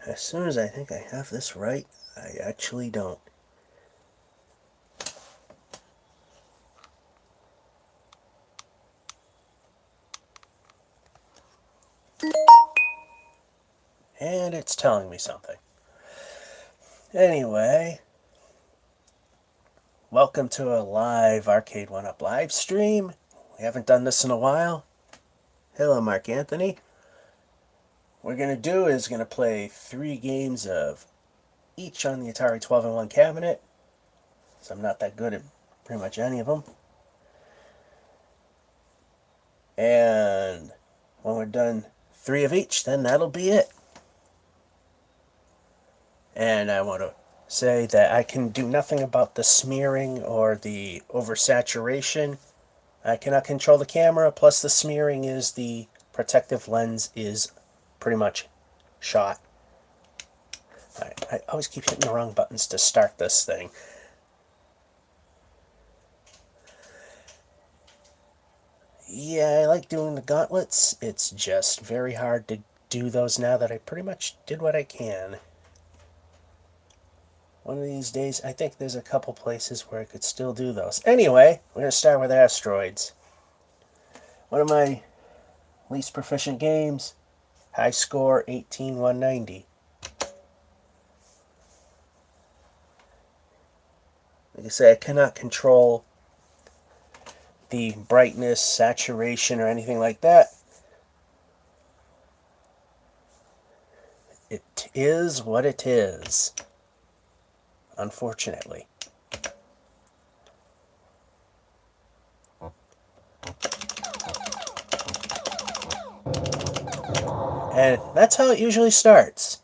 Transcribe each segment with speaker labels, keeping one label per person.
Speaker 1: As soon as I think I have this right, I actually don't. And it's telling me something. Anyway, welcome to a live Arcade1up live stream. We haven't done this in a while. Hello, Mark Anthony. What we're going to do is going to play 3 games of each on the Atari 12-in-1 cabinet. So I'm not that good at pretty much any of them. And when we're done 3 of each, then that'll be it. And I want to say that I can do nothing about the smearing or the oversaturation. I cannot control the camera, plus the smearing is the protective lens is pretty much shot. I always keep hitting the wrong buttons to start this thing. Yeah, I like doing the gauntlets. It's just very hard to do those now that I pretty much did what I can. One of these days, I think there's a couple places where I could still do those. Anyway, we're going to start with Asteroids. One of my least proficient games. High score, 18,190. Like I say, I cannot control the brightness, saturation, or anything like that. It is what it is. Unfortunately. And that's how it usually starts.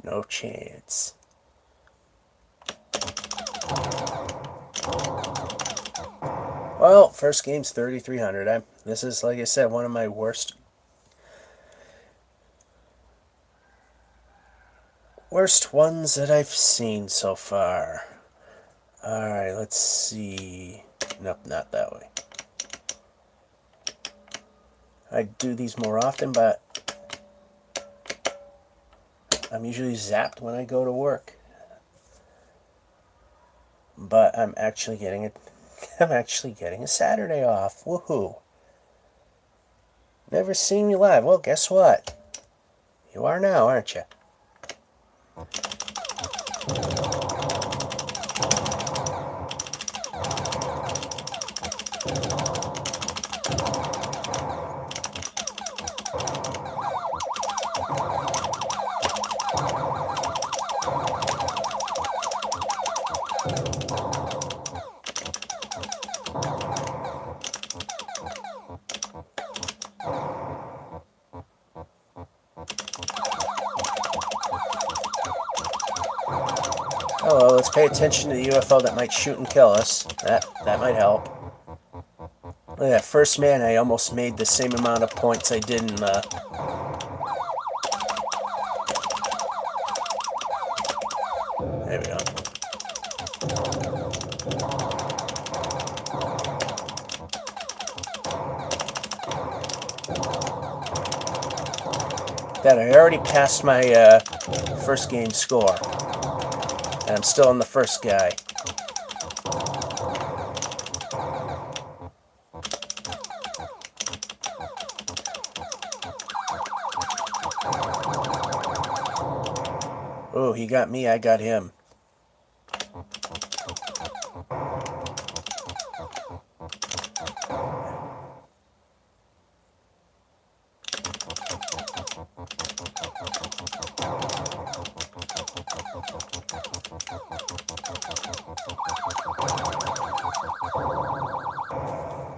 Speaker 1: No chance. Well, first game's 3,300. This is, like I said, one of my worst ones that I've seen so far. Alright, let's see. Nope, not that way. I do these more often, but I'm usually zapped when I go to work. But I'm actually getting a Saturday off. Woohoo. Never seen me live. Well, guess what? You are now, aren't you? Oh, let's pay attention to the UFO that might shoot and kill us. That might help. Look at that first man, I almost made the same amount of points I did in the... There we go. That I already passed my first game score. And I'm still on the first guy. Oh, he got me, I got him.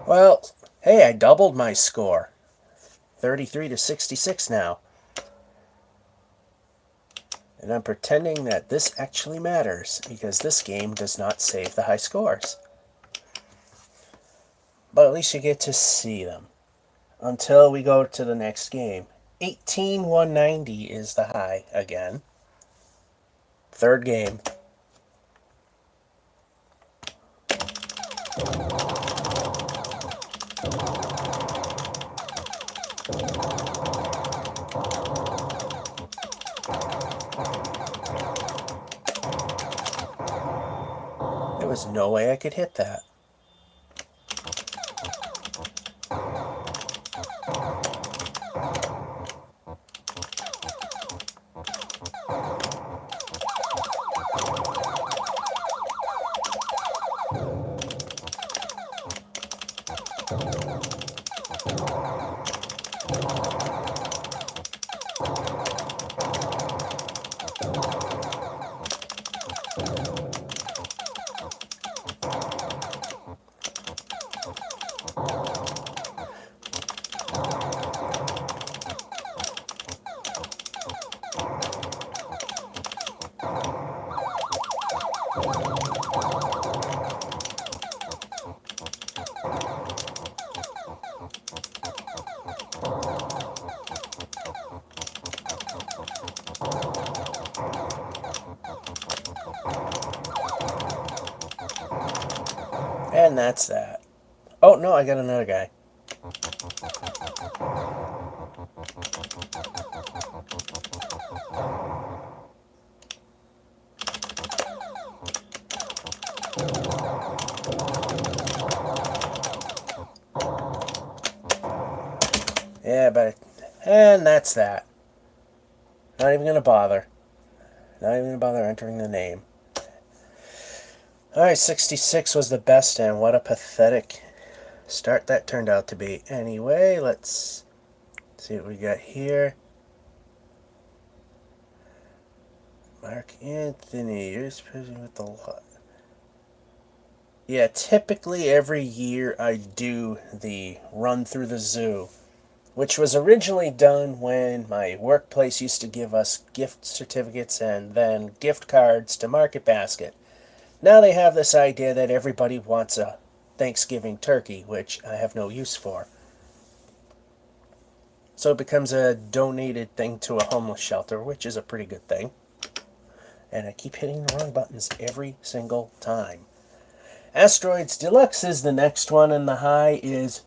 Speaker 1: Well, hey, I doubled my score. 33 to 66 now. And I'm pretending that this actually matters, because this game does not save the high scores. But at least you get to see them. Until we go to the next game. 18,190 is the high again. Third game. There was no way I could hit that. And that's that. Oh, no, I got another guy. Yeah, but... And that's that. Not even gonna bother. Not even gonna bother entering the name. Alright, 66 was the best, and what a pathetic start that turned out to be. Anyway, let's see what we got here. Mark Anthony, you're supposed with the lot. Yeah, typically every year I do the run through the zoo, which was originally done when my workplace used to give us gift certificates and then gift cards to Market Basket. Now they have this idea that everybody wants a Thanksgiving turkey, which I have no use for. So it becomes a donated thing to a homeless shelter, which is a pretty good thing. And I keep hitting the wrong buttons every single time. Asteroids Deluxe is the next one, and the high is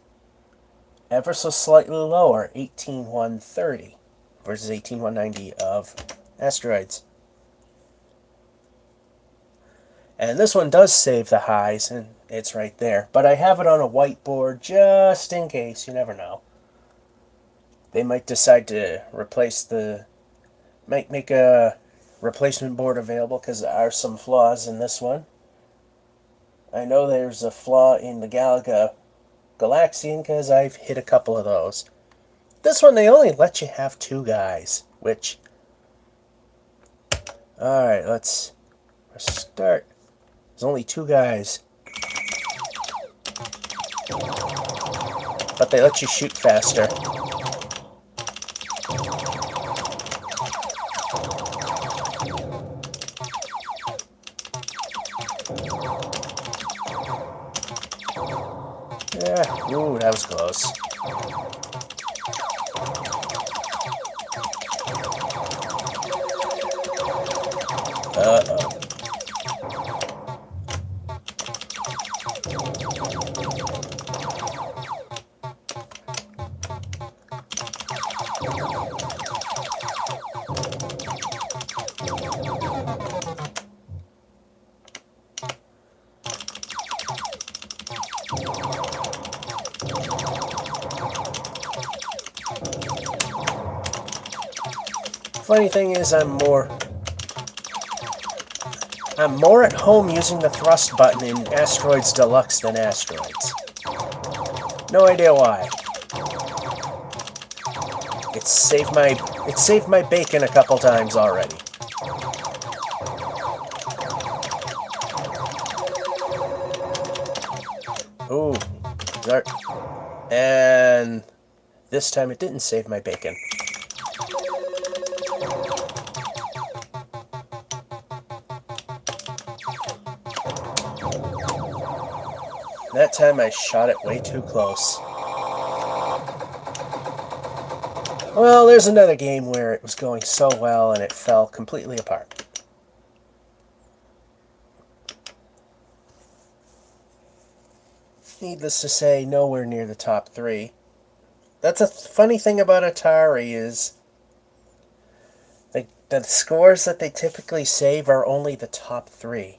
Speaker 1: ever so slightly lower, 18,130 versus 18,190 of Asteroids. And this one does save the highs, and it's right there. But I have it on a whiteboard just in case. You never know. They might decide to replace the... might make a replacement board available because there are some flaws in this one. I know there's a flaw in the Galaga Galaxian because I've hit a couple of those. This one, they only let you have two guys, which... Alright, let's start. There's only two guys. But they let you shoot faster. Yeah, ooh, that was close. Uh-oh. Funny thing is, I'm more at home using the thrust button in Asteroids Deluxe than Asteroids. No idea why. It's saved my bacon a couple times already. Ooh, start. And this time it didn't save my bacon. That time I shot it way too close. Well, there's another game where it was going so well and it fell completely apart. Needless to say, nowhere near the top 3. That's a funny thing about Atari is the scores that they typically save are only the top 3.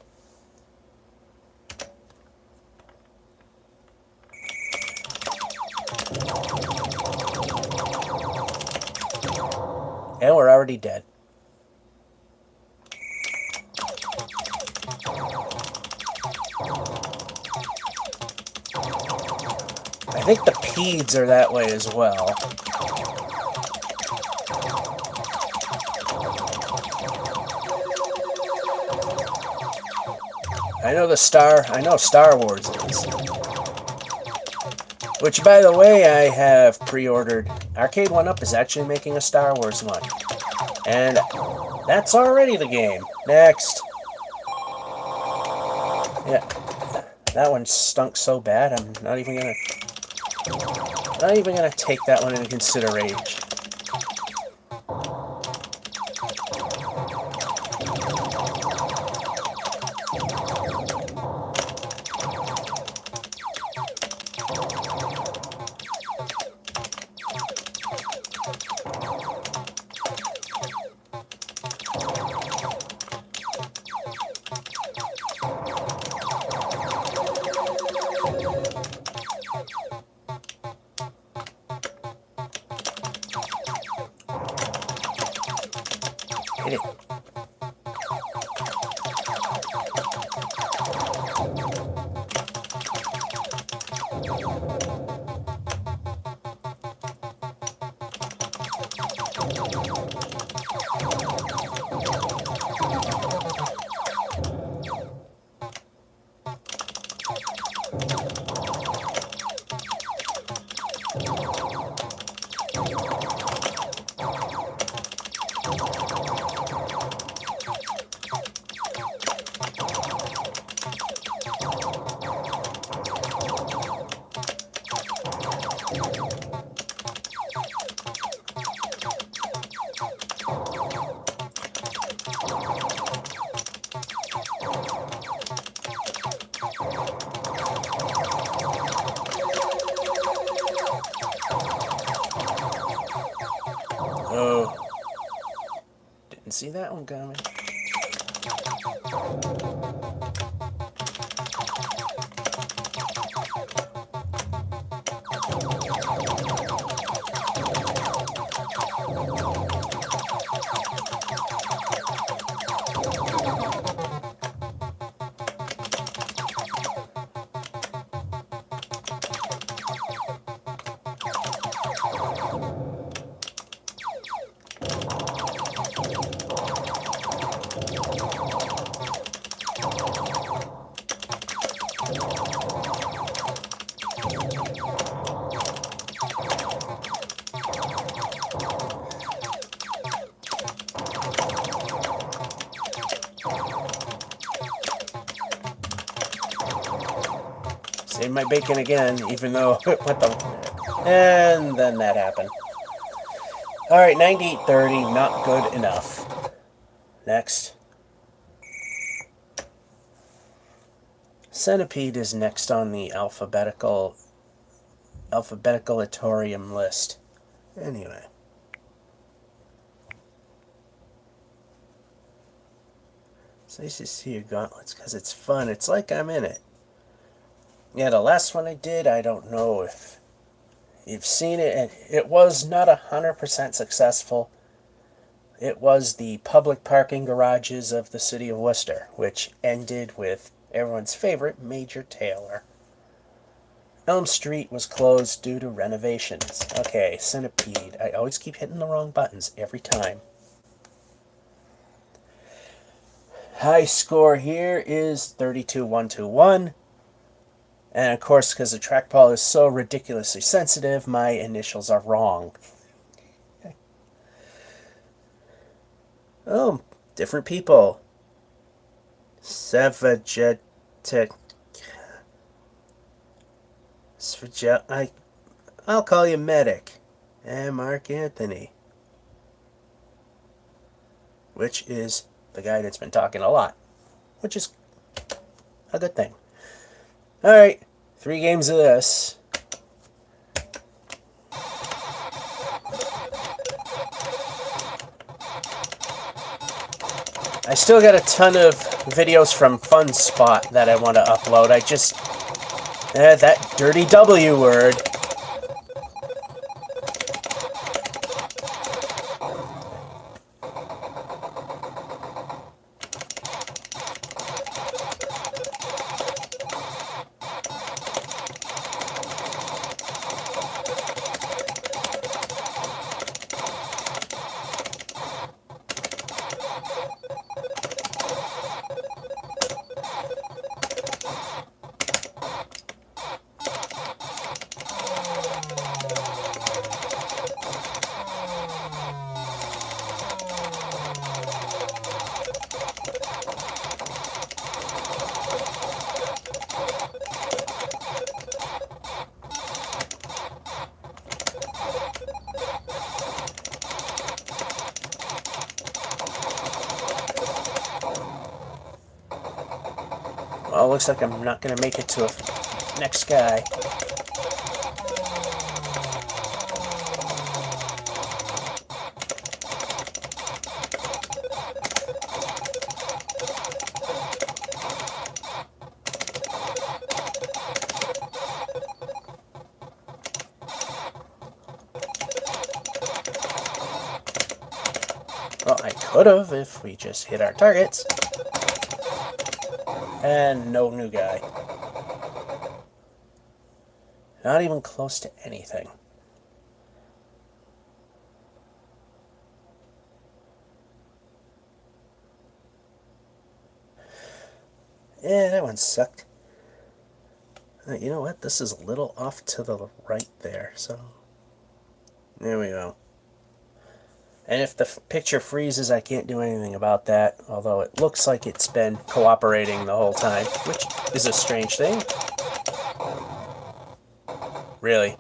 Speaker 1: And we're already dead. I think the PEDs are that way as well. I know Star Wars is. Which, by the way, I have pre-ordered. Arcade1up is actually making a Star Wars one. And that's already the game. Next. Yeah. That one stunk so bad, I'm not even gonna take that one into consideration. Hit it. Oh. Didn't see that one coming. Save my bacon again, even though what the... And then that happened. Alright, 98.30, not good enough. Next. Centipede is next on the alphabetical-atorium list. Anyway. It's nice to see your gauntlets, because it's fun. It's like I'm in it. Yeah, the last one I did, I don't know if you've seen it, and it was not 100% successful. It was the public parking garages of the city of Worcester, which ended with everyone's favorite Major Taylor. Elm Street was closed due to renovations. Okay, Centipede. I always keep hitting the wrong buttons every time. High score here is 32,121. And of course, because the trackball is so ridiculously sensitive, my initials are wrong. Oh, different people. Savagetic. I'll call you Medic. And Mark Anthony. Which is the guy that's been talking a lot. Which is a good thing. Alright, 3 games of this. I still got a ton of videos from Fun Spot that I want to upload. I just... that dirty W word. Well, looks like I'm not going to make it to a next guy. Well, I could have if we just hit our targets. And no new guy. Not even close to anything. Yeah, that one sucked. You know what? This is a little off to the right there, so... There we go. And if the picture freezes, I can't do anything about that, although it looks like it's been cooperating the whole time, which is a strange thing. Really.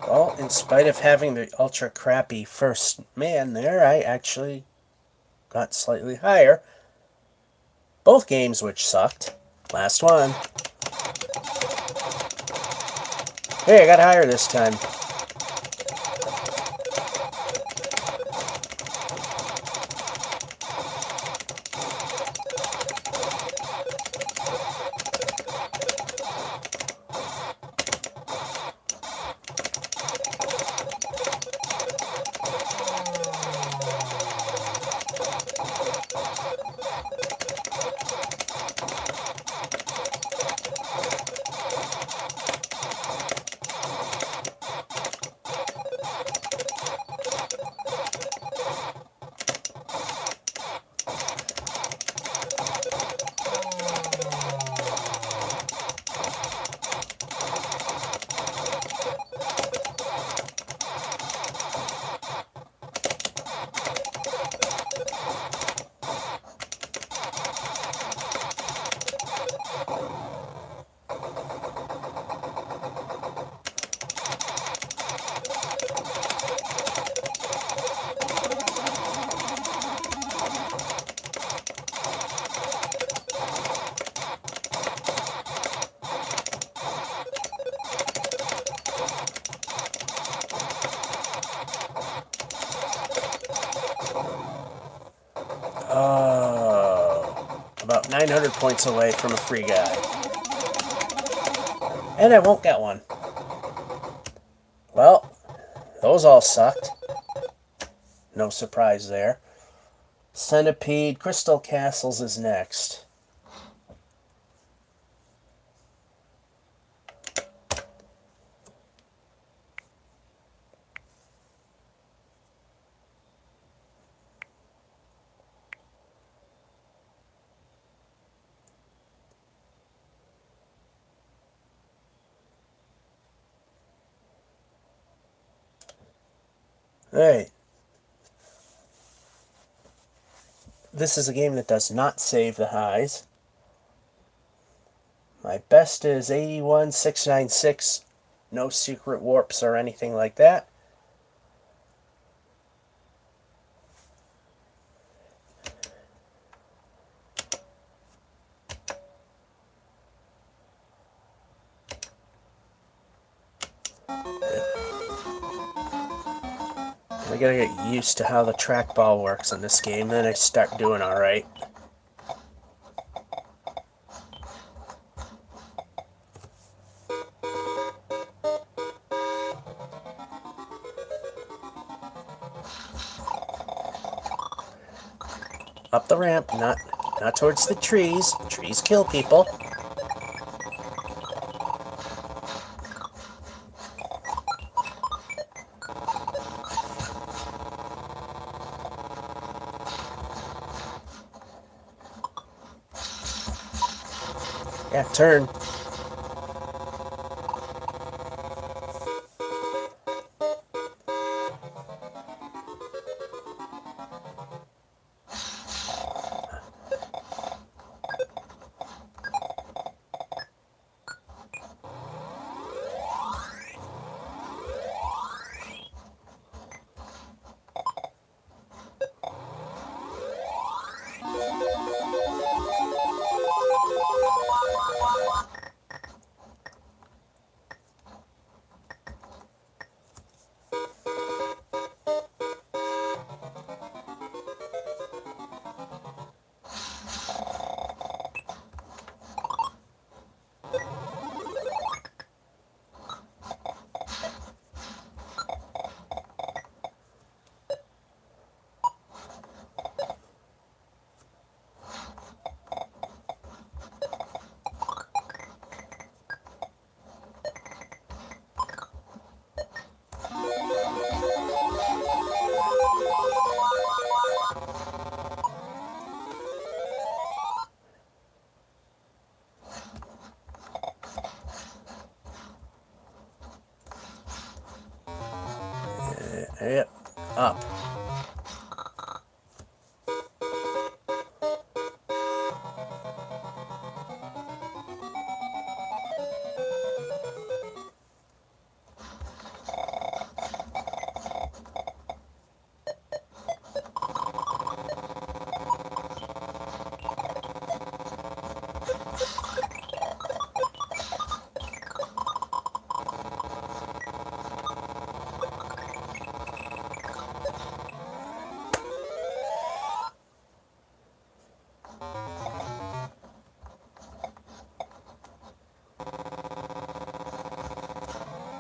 Speaker 1: Well, in spite of having the ultra crappy first man there, I actually got slightly higher. Both games which sucked. Last one. Hey, I got higher this time. 900 points away from a free guy. And I won't get one. Well, those all sucked. No surprise there. Centipede Crystal Castles is next. Alright. This is a game that does not save the highs. My best is 81,696. No secret warps or anything like that. I gotta get used to how the trackball works in this game, then I start doing alright. Up the ramp, not towards the trees. Trees kill people. Yeah, turn. Yep, up.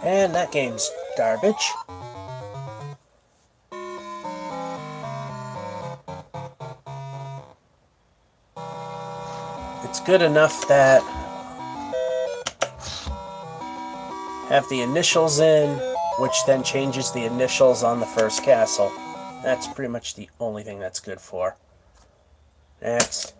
Speaker 1: And that game's garbage. It's good enough that have the initials in, which then changes the initials on the first castle. That's pretty much the only thing that's good for. Next.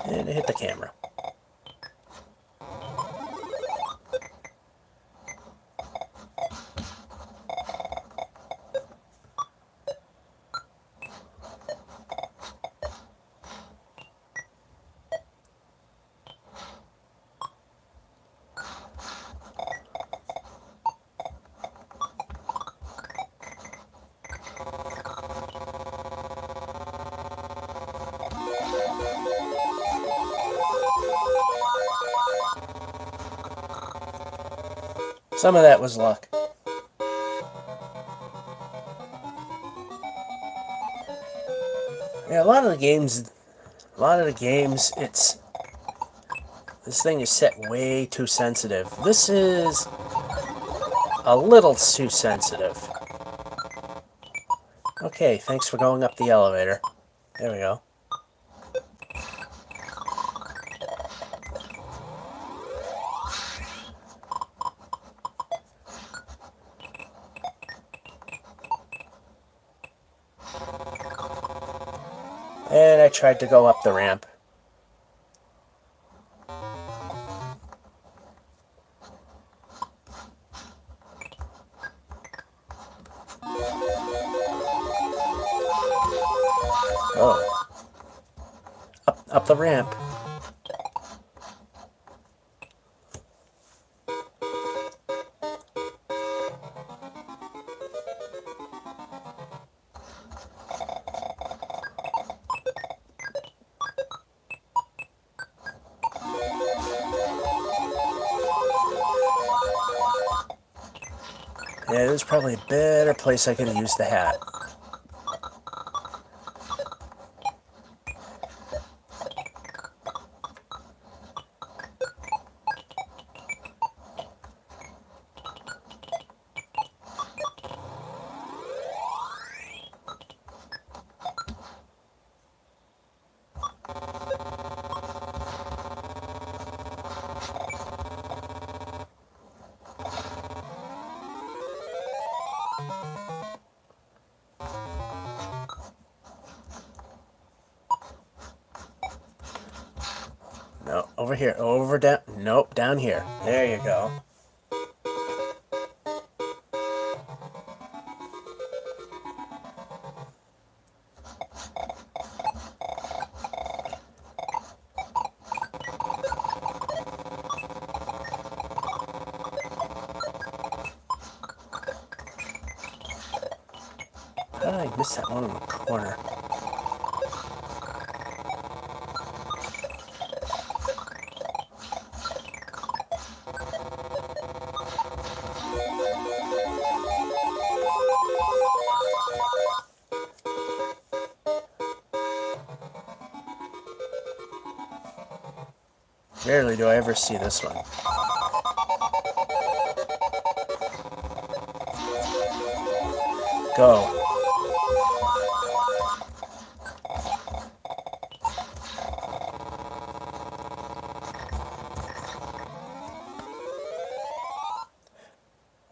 Speaker 1: And it hit the camera. Some of that was luck. Yeah, a lot of the games, this thing is set way too sensitive. This is a little too sensitive. Okay, thanks for going up the elevator. There we go. And I tried to go up the ramp. Oh. Up the ramp. Yeah, there's probably a better place I could have used the hat. No, over here. Over, down. Nope, down here. There you go. How did I miss that one in the corner? Rarely do I ever see this one. Go.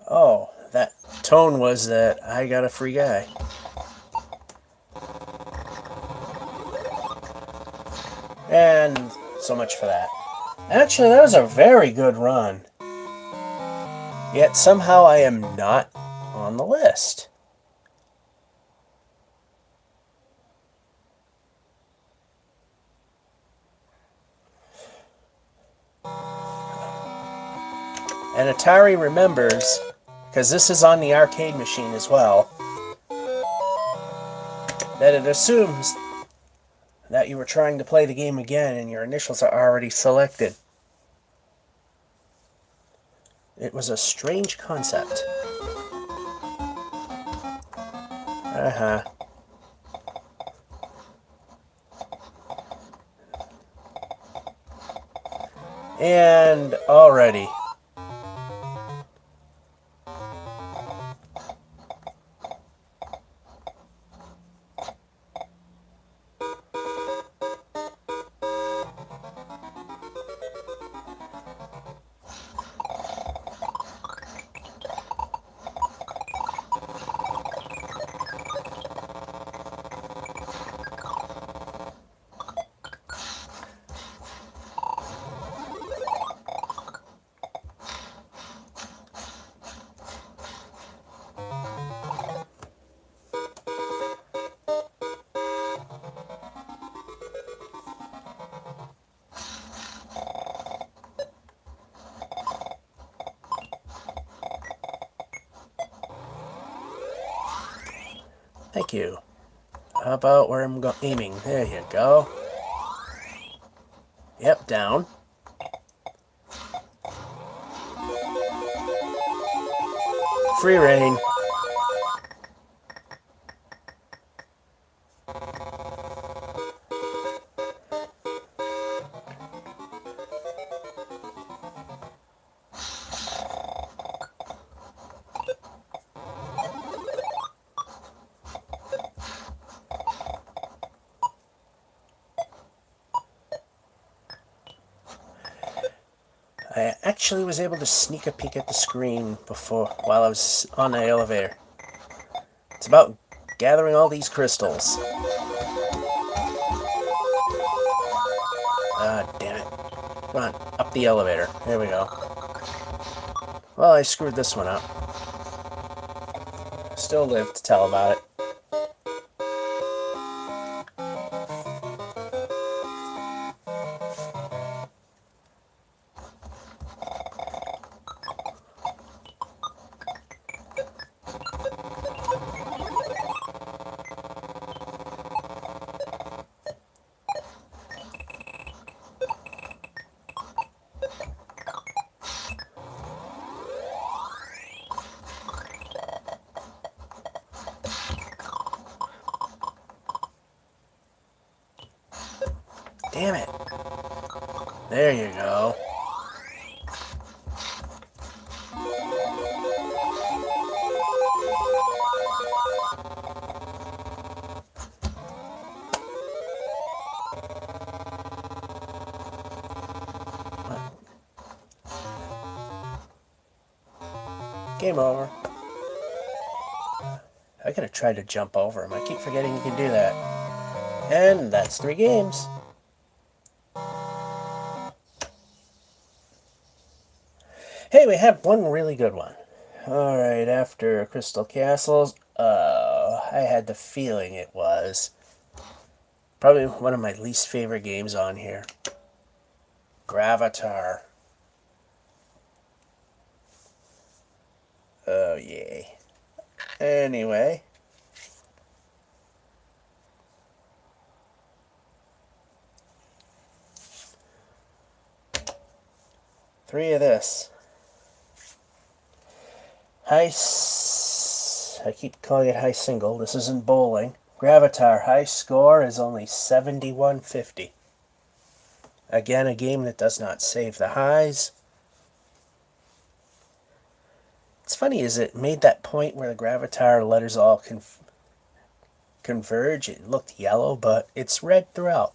Speaker 1: Oh, that tone was that I got a free guy. And so much for that. Actually, that was a very good run. Yet somehow I am not on the list. And Atari remembers, because this is on the arcade machine as well, that it assumes that you were trying to play the game again and your initials are already selected. It was a strange concept. Uh-huh. And already. Thank you. How about where I'm aiming? There you go. Yep, down. Free reign. I actually was able to sneak a peek at the screen while I was on the elevator. It's about gathering all these crystals. Ah, damn it. Come on, up the elevator. There we go. Well, I screwed this one up. Still live to tell about it. Damn it. There you go. Game over. I could have tried to jump over him. I keep forgetting you can do that. And that's 3 games. Hey, we have one really good one. Alright, after Crystal Castles, I had the feeling it was probably one of my least favorite games on here. Gravatar. Oh, yay. Anyway. Three of this. I keep calling it high single. This isn't bowling. Gravatar high score is only 7150. Again, a game that does not save the highs. It's funny, is it made that point where the Gravatar letters all converge. It looked yellow, but it's red throughout.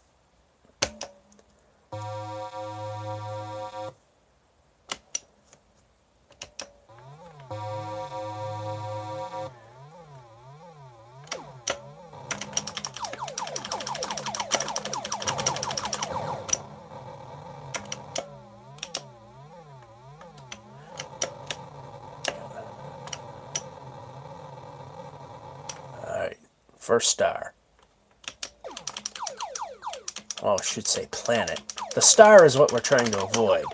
Speaker 1: First star. Oh, I should say planet. The star is what we're trying to avoid.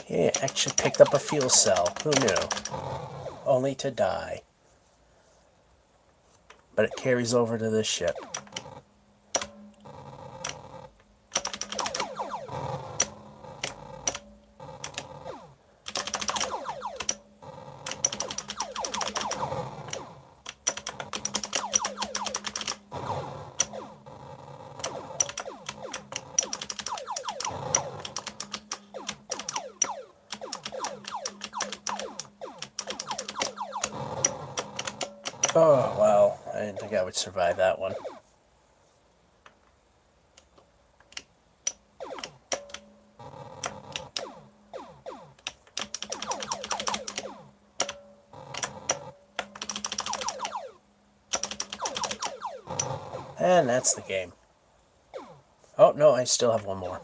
Speaker 1: Yeah, actually picked up a fuel cell. Who knew? Only to die. But it carries over to this ship. Oh, well, I didn't think I would survive that one. And that's the game. Oh, no, I still have one more.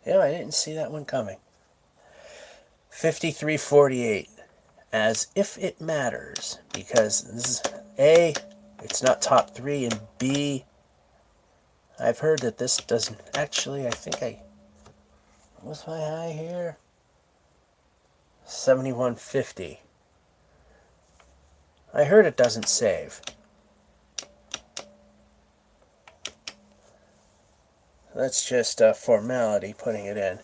Speaker 1: Yeah, I didn't see that one coming. 5348. As if it matters. Because this is A, it's not top 3, and B, I've heard that this doesn't... Actually, I think I... What's my high here? 7150. I heard it doesn't save. That's just a formality putting it in.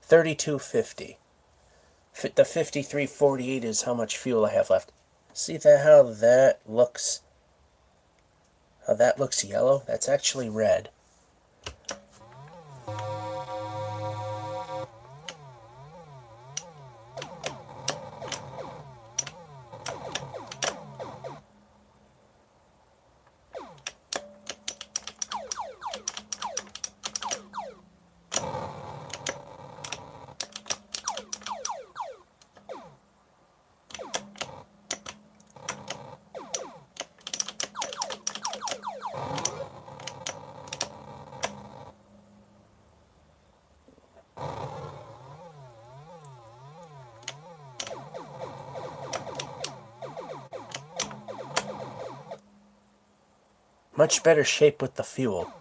Speaker 1: 3250. The 5348 is how much fuel I have left. See how that looks? How that looks yellow? That's actually red. Much better shape with the fuel.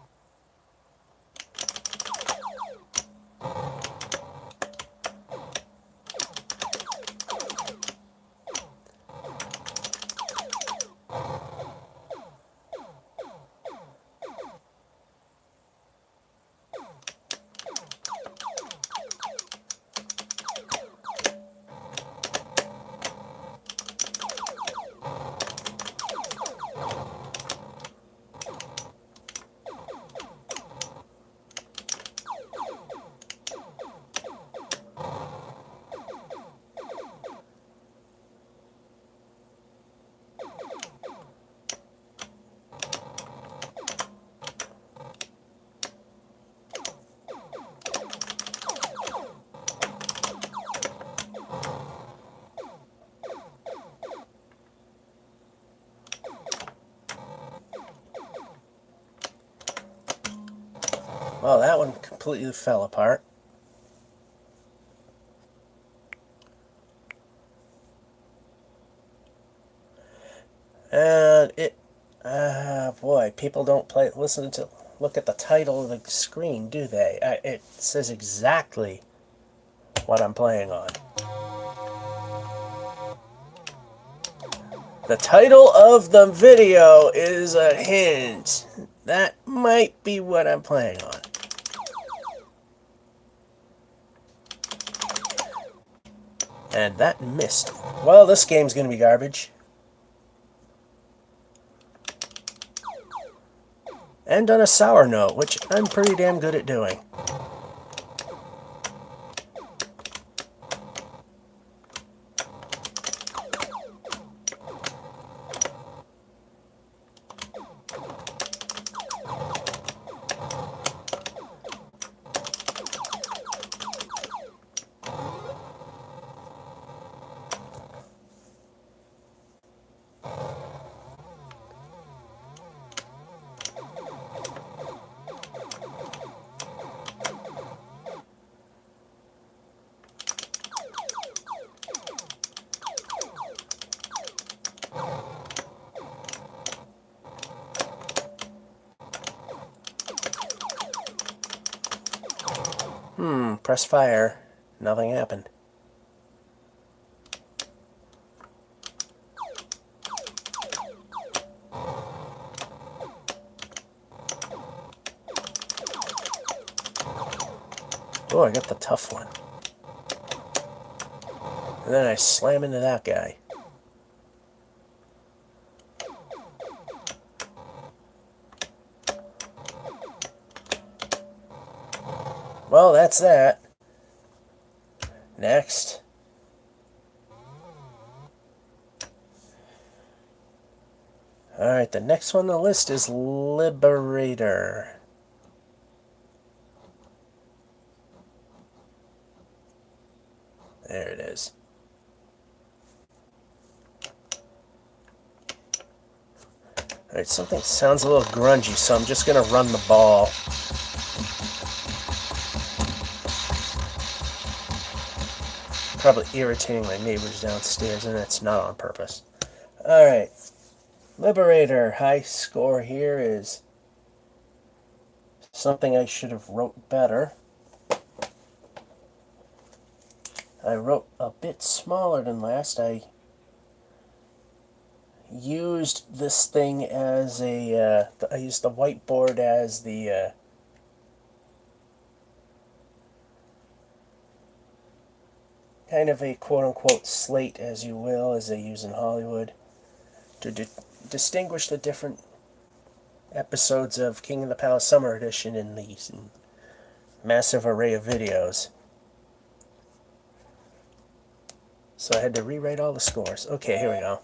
Speaker 1: Well, that one completely fell apart. And it, boy, people don't look at the title of the screen, do they? It says exactly what I'm playing on. The title of the video is a hint. That might be what I'm playing on. And that missed. Well, this game's going to be garbage. And on a sour note, which I'm pretty damn good at doing. Press fire. Nothing happened. Oh, I got the tough one. And then I slam into that guy. Well, that's that. Next. Alright, the next one on the list is Liberator. There it is. Alright, something sounds a little grungy, so I'm just going to run the ball. Probably irritating my neighbors downstairs, and that's not on purpose. Alright, Liberator. High score here is something I should have wrote better. I wrote a bit smaller than last. I used this thing as I used the whiteboard as the kind of a quote-unquote slate, as you will, as they use in Hollywood, to distinguish the different episodes of King of the Palace Summer Edition in these massive array of videos. So I had to rewrite all the scores. Okay, here we go.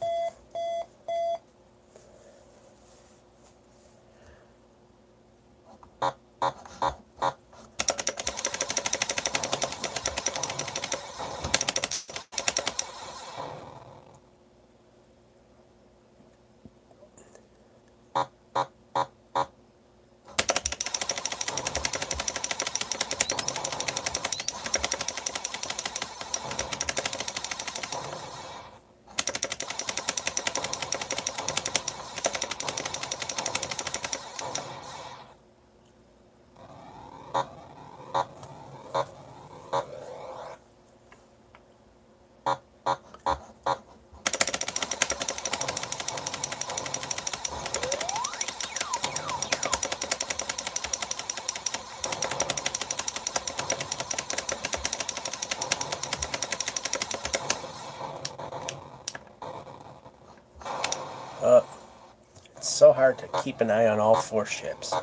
Speaker 1: It's so hard to keep an eye on all four ships.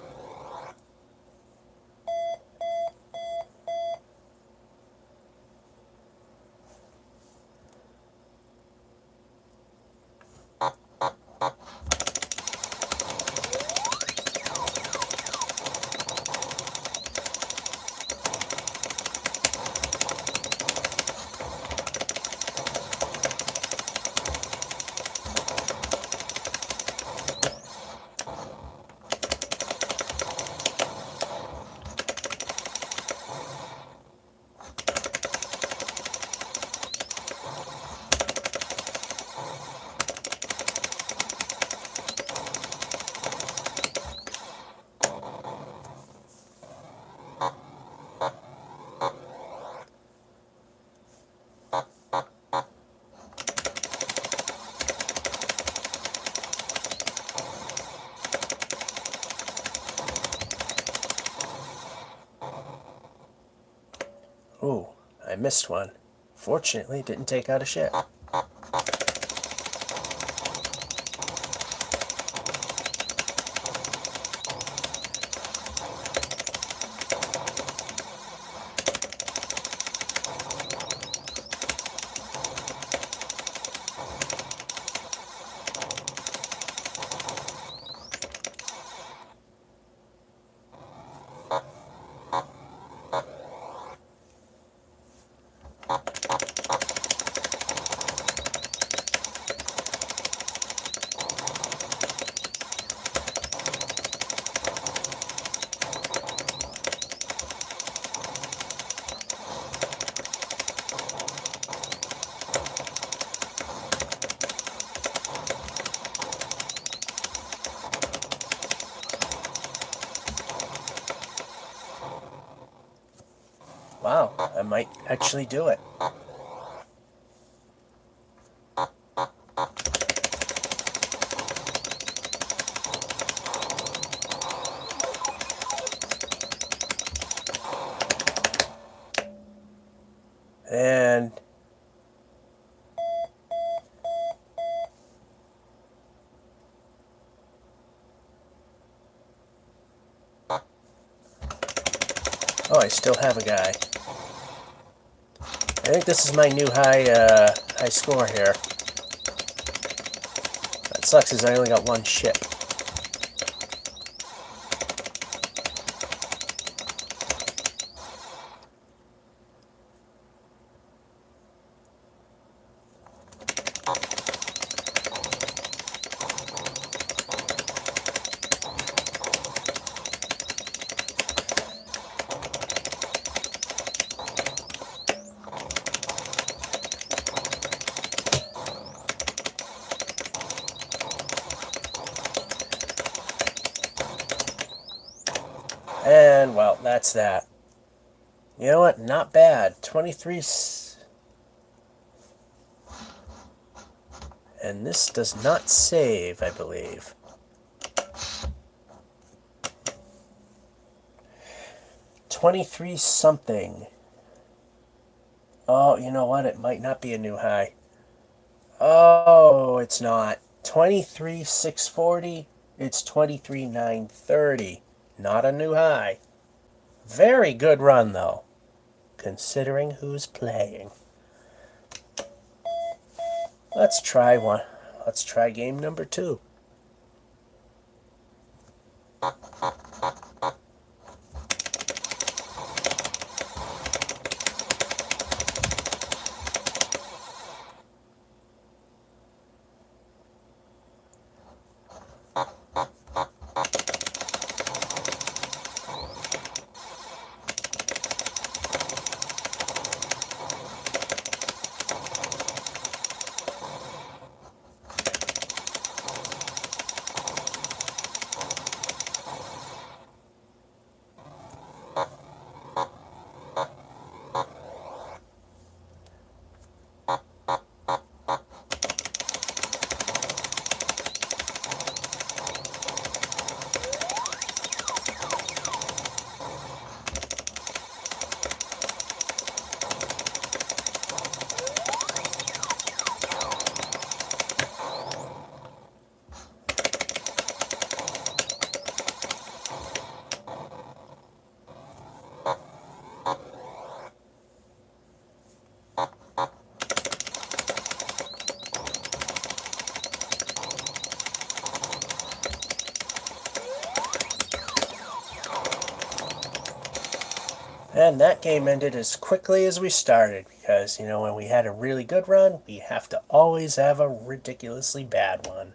Speaker 1: Ooh, I missed one. Fortunately, it didn't take out a ship. Wow, I might actually do it. And Oh, I still have a guy. I think this is my new high score here. That sucks is I only got one ship. And, well, that's that. You know what? Not bad. 23... And this does not save, I believe. $23 something. Oh, you know what? It might not be a new high. Oh, it's not. 23,640. It's 23,930. Not a new high. Very good run, though, considering who's playing. Let's try one. Let's try game number 2. And that game ended as quickly as we started because, you know, when we had a really good run, we have to always have a ridiculously bad one.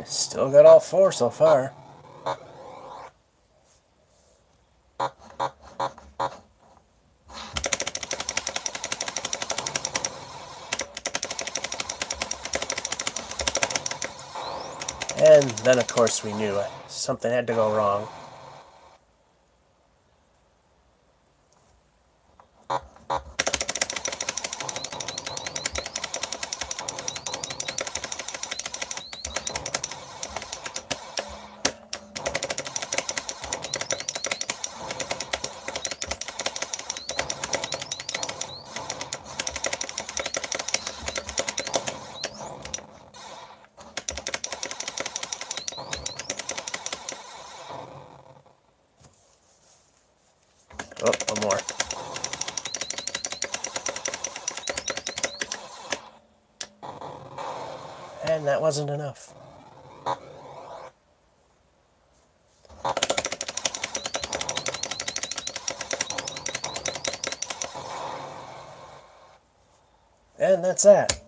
Speaker 1: Still got all 4 so far. And then, of course, we knew something had to go wrong. And that wasn't enough. And that's that.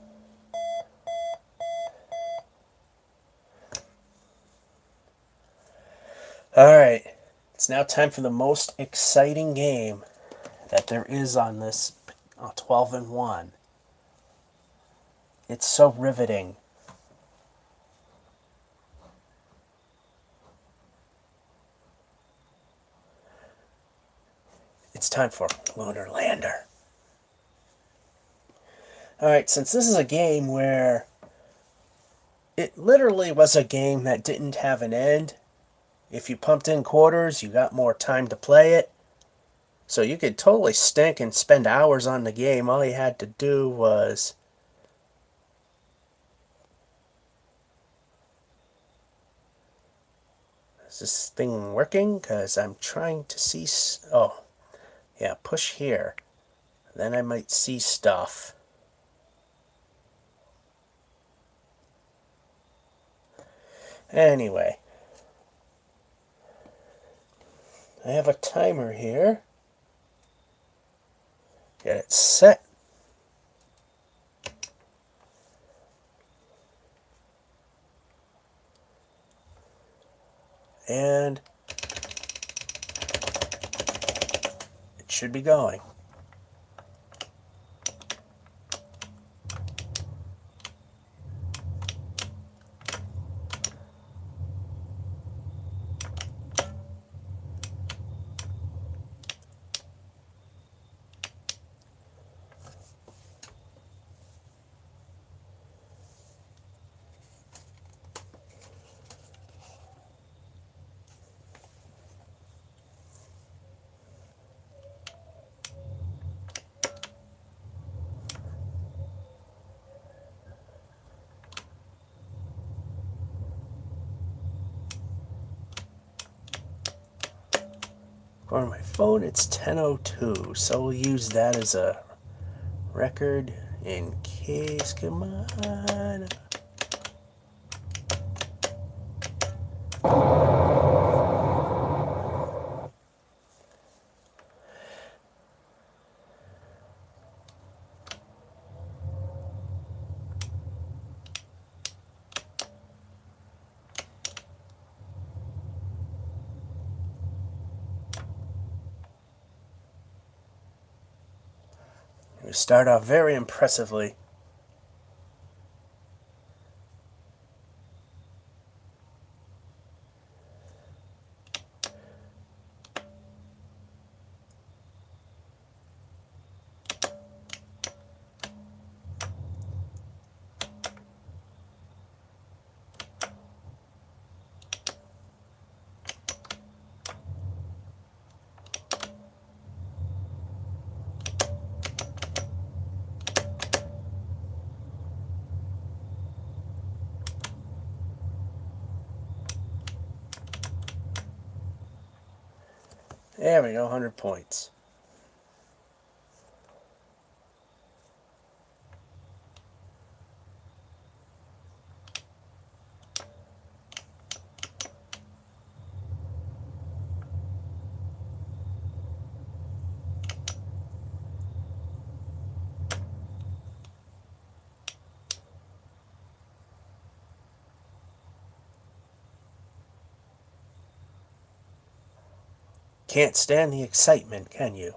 Speaker 1: Alright, it's now time for the most exciting game that there is on this 12-in-1. It's so riveting. It's time for Lunar Lander. Alright, since this is a game where it literally was a game that didn't have an end, if you pumped in quarters, you got more time to play it. So you could totally stink and spend hours on the game. All you had to do was is this thing working? Because I'm trying to see... Oh, yeah, push here. Then I might see stuff. Anyway. I have a timer here. Get it set. And it should be going. On my phone, it's 10:02, so we'll use that as a record in case. Come on. We start off very impressively. There we go, 100 points. Can't stand the excitement, can you?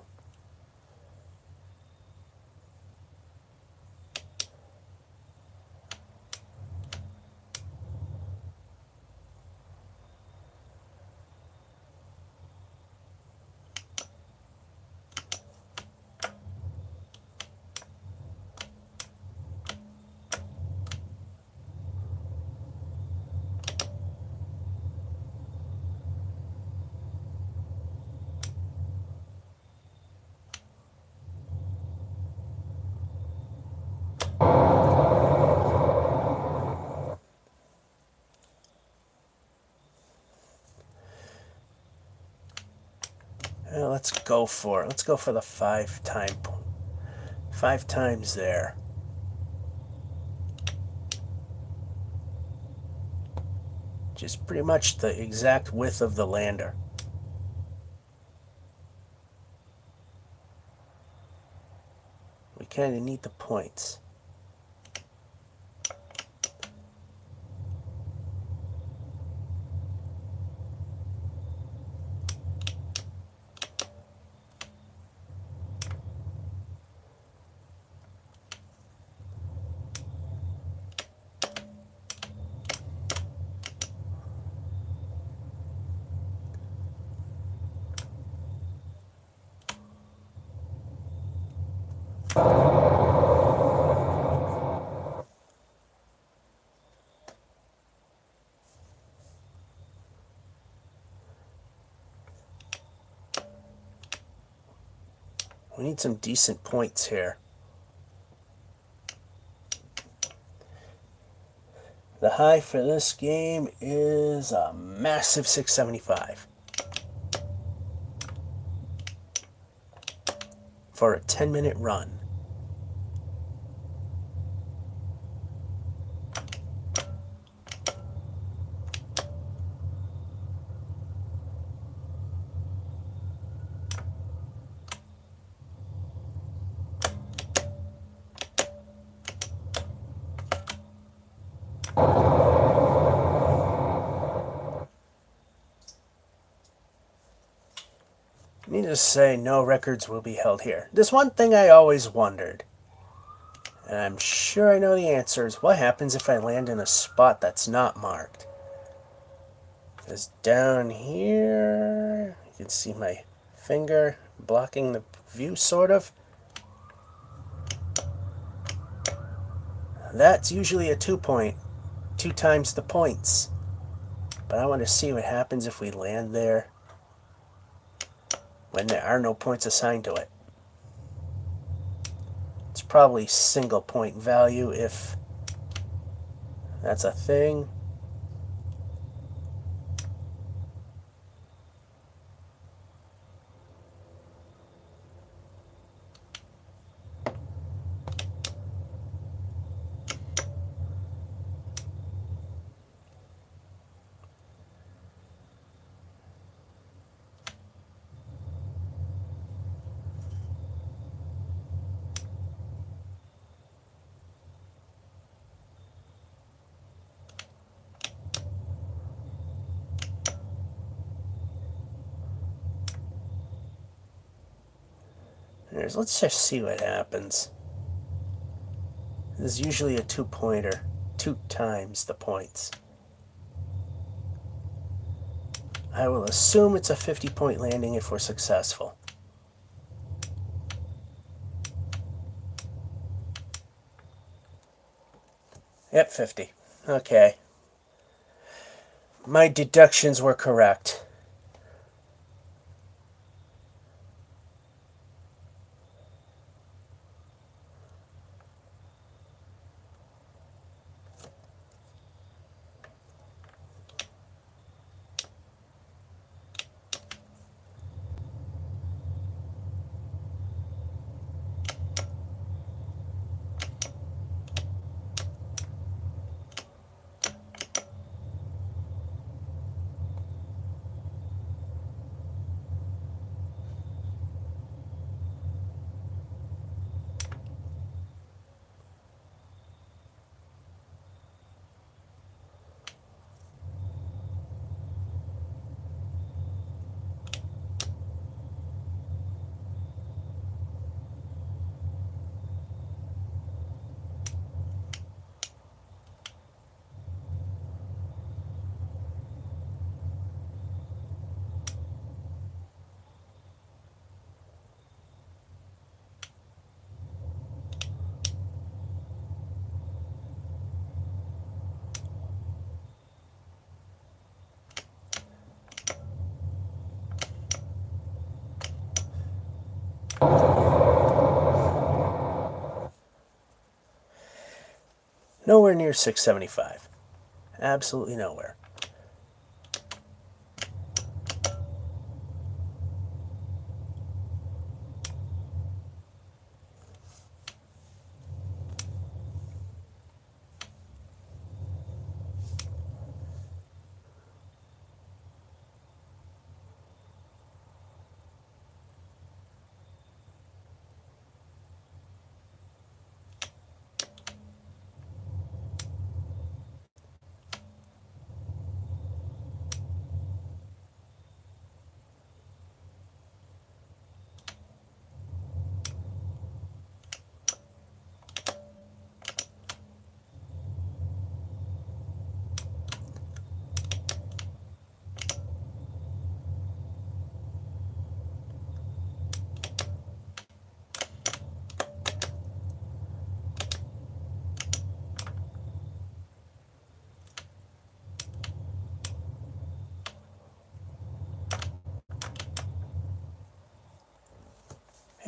Speaker 1: Well, let's go for it. Let's go for the 5 times there. which is pretty much the exact width of the lander. We kind of need the points. We need some decent points here. The high for this game is a massive 675 for a 10-minute run. Needless to say, no records will be held here. There's one thing I always wondered, and I'm sure I know the answer, is what happens if I land in a spot that's not marked? Because down here, you can see my finger blocking the view, sort of. That's usually a 2-point, 2 times the points. But I want to see what happens if we land there when there are no points assigned to it. It's probably single point value if that's a thing. Let's just see what happens. This is usually a 2-pointer, 2 times the points. I will assume it's a 50-point landing if we're successful. Yep, 50. Okay. My deductions were correct. Nowhere near 675. Absolutely nowhere.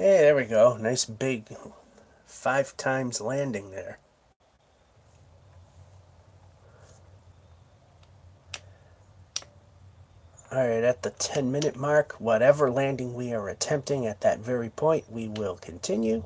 Speaker 1: Hey, there we go. Nice big 5 times landing there. Alright, at the 10-minute mark, whatever landing we are attempting at that very point, we will continue.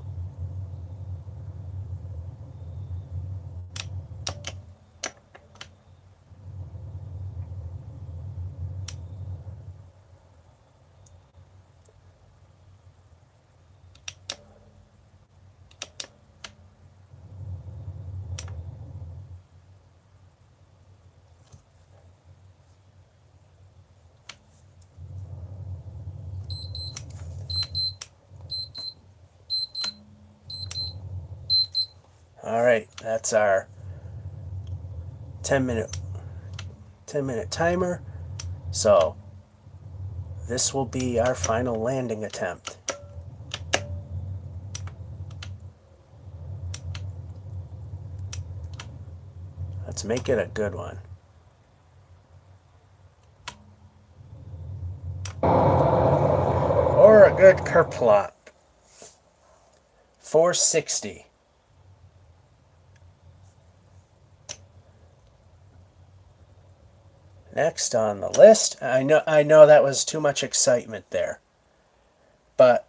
Speaker 1: Alright, that's our 10-minute timer. So this will be our final landing attempt. Let's make it a good one. Or a good kerplop. 460. Next on the list, I know that was too much excitement there. But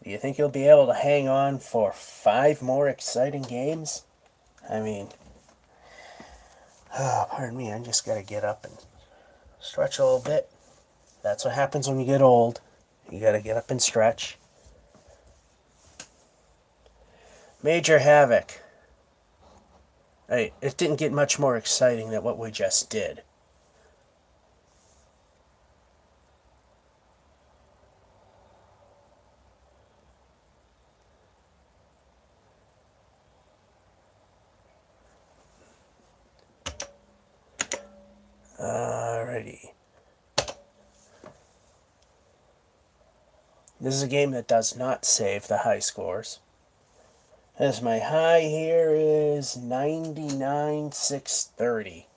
Speaker 1: do you think you'll be able to hang on for 5 more exciting games? I mean, pardon me, I just got to get up and stretch a little bit. That's what happens when you get old. You got to get up and stretch. Major Havoc. Hey, it didn't get much more exciting than what we just did. Alrighty. This is a game that does not save the high scores. As my high here is 99,630.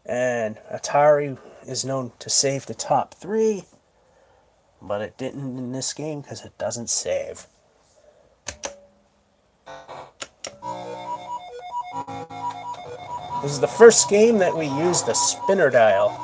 Speaker 1: And Atari is known to save the top 3, but it didn't in this game because it doesn't save. This is the first game that we use the spinner dial.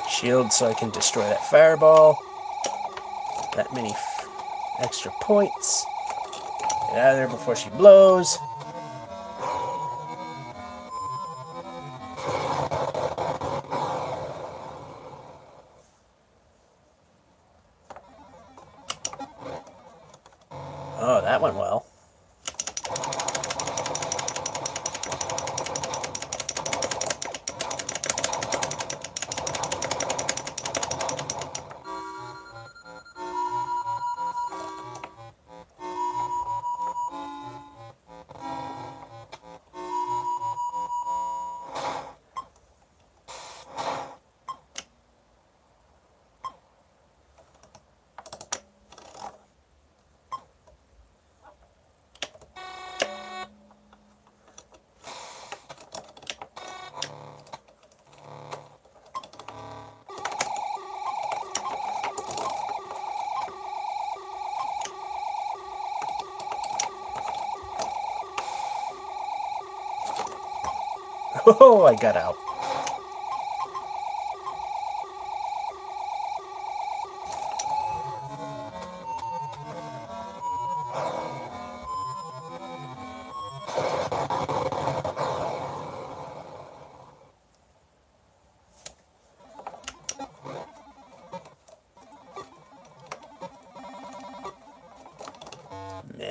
Speaker 1: Shield so I can destroy that fireball. That many extra points. Get out of there before she blows. Oh, that went well. Oh, I got out.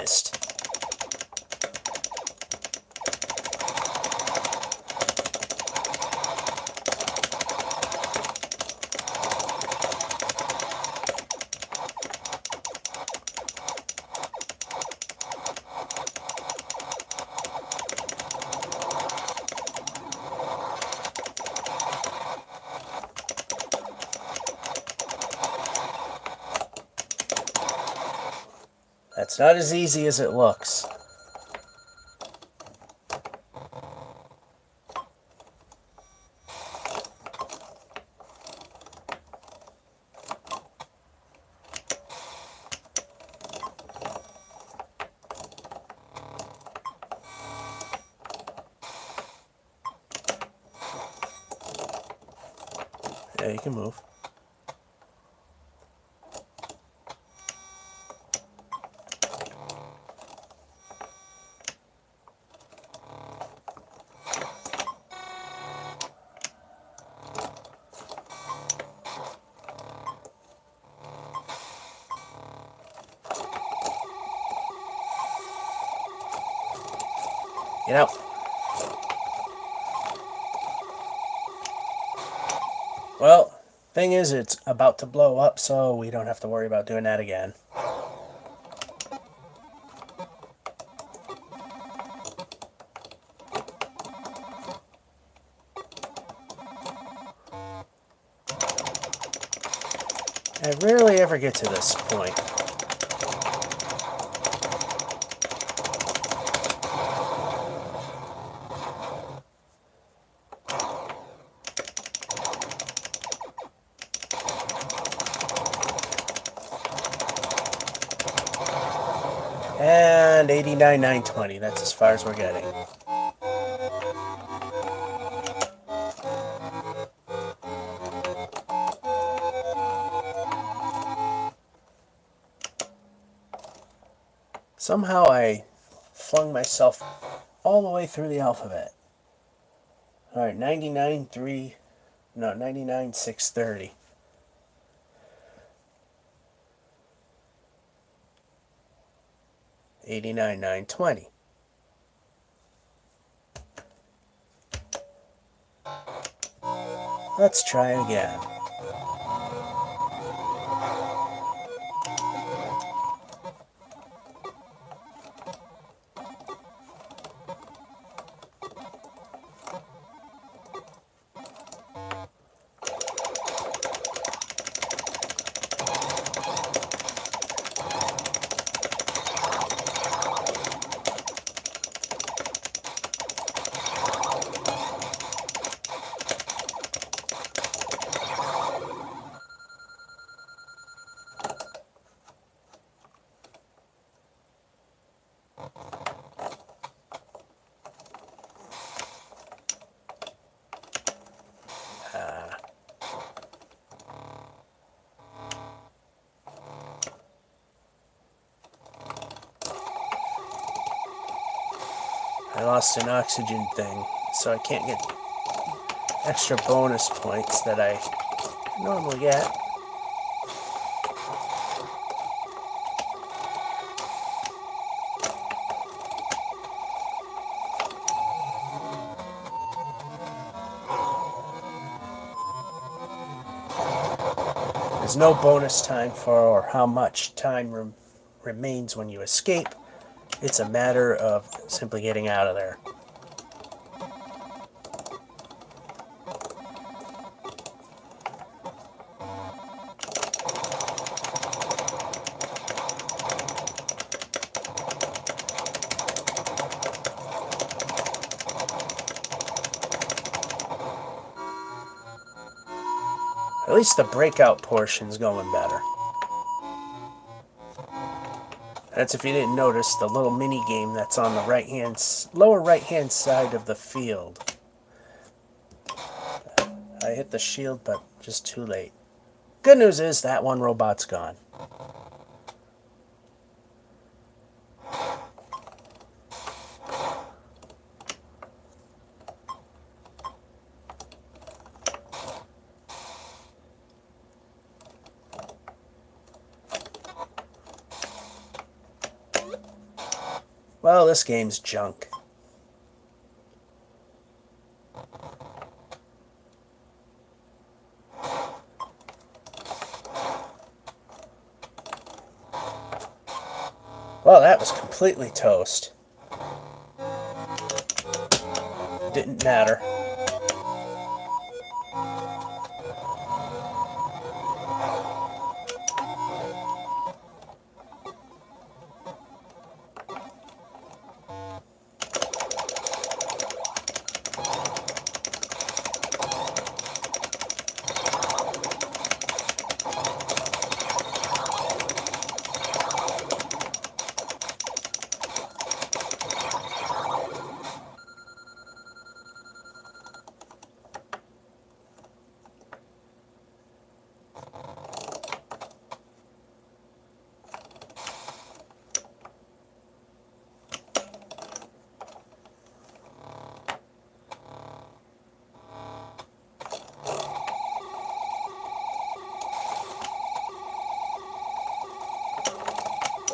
Speaker 1: missed. That's not as easy as it looks. Yeah, you can move. Get out. Well, thing is, it's about to blow up, so we don't have to worry about doing that again. I rarely ever get to this point. And 89,920, that's as far as we're getting. Somehow I flung myself all the way through the alphabet. Alright, 99,630. 89,920. Let's try again. I lost an oxygen thing, so I can't get extra bonus points that I normally get. There's no bonus time for how much time remains when you escape. It's a matter of simply getting out of there. At least the breakout portion's going better. That's if you didn't notice the little mini game that's on the lower right-hand side of the field. I hit the shield, but just too late. Good news is that one robot's gone. Well, this game's junk. Well, that was completely toast. Didn't matter.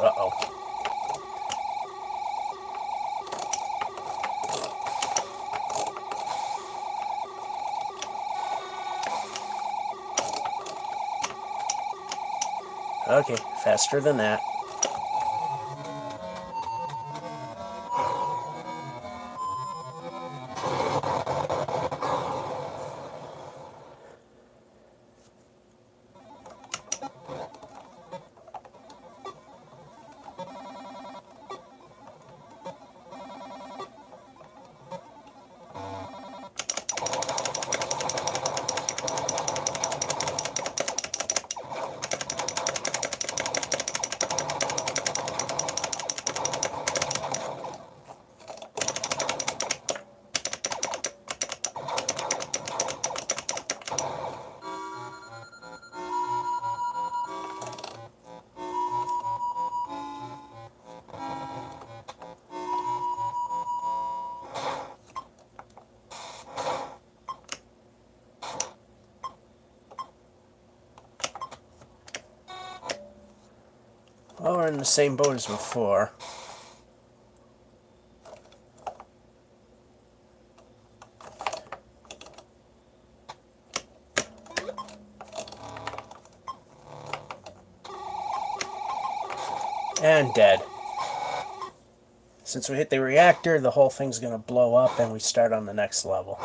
Speaker 1: Uh-oh. Okay, faster than that. Well, we're in the same boat as before. And dead. Since we hit the reactor, the whole thing's going to blow up and we start on the next level.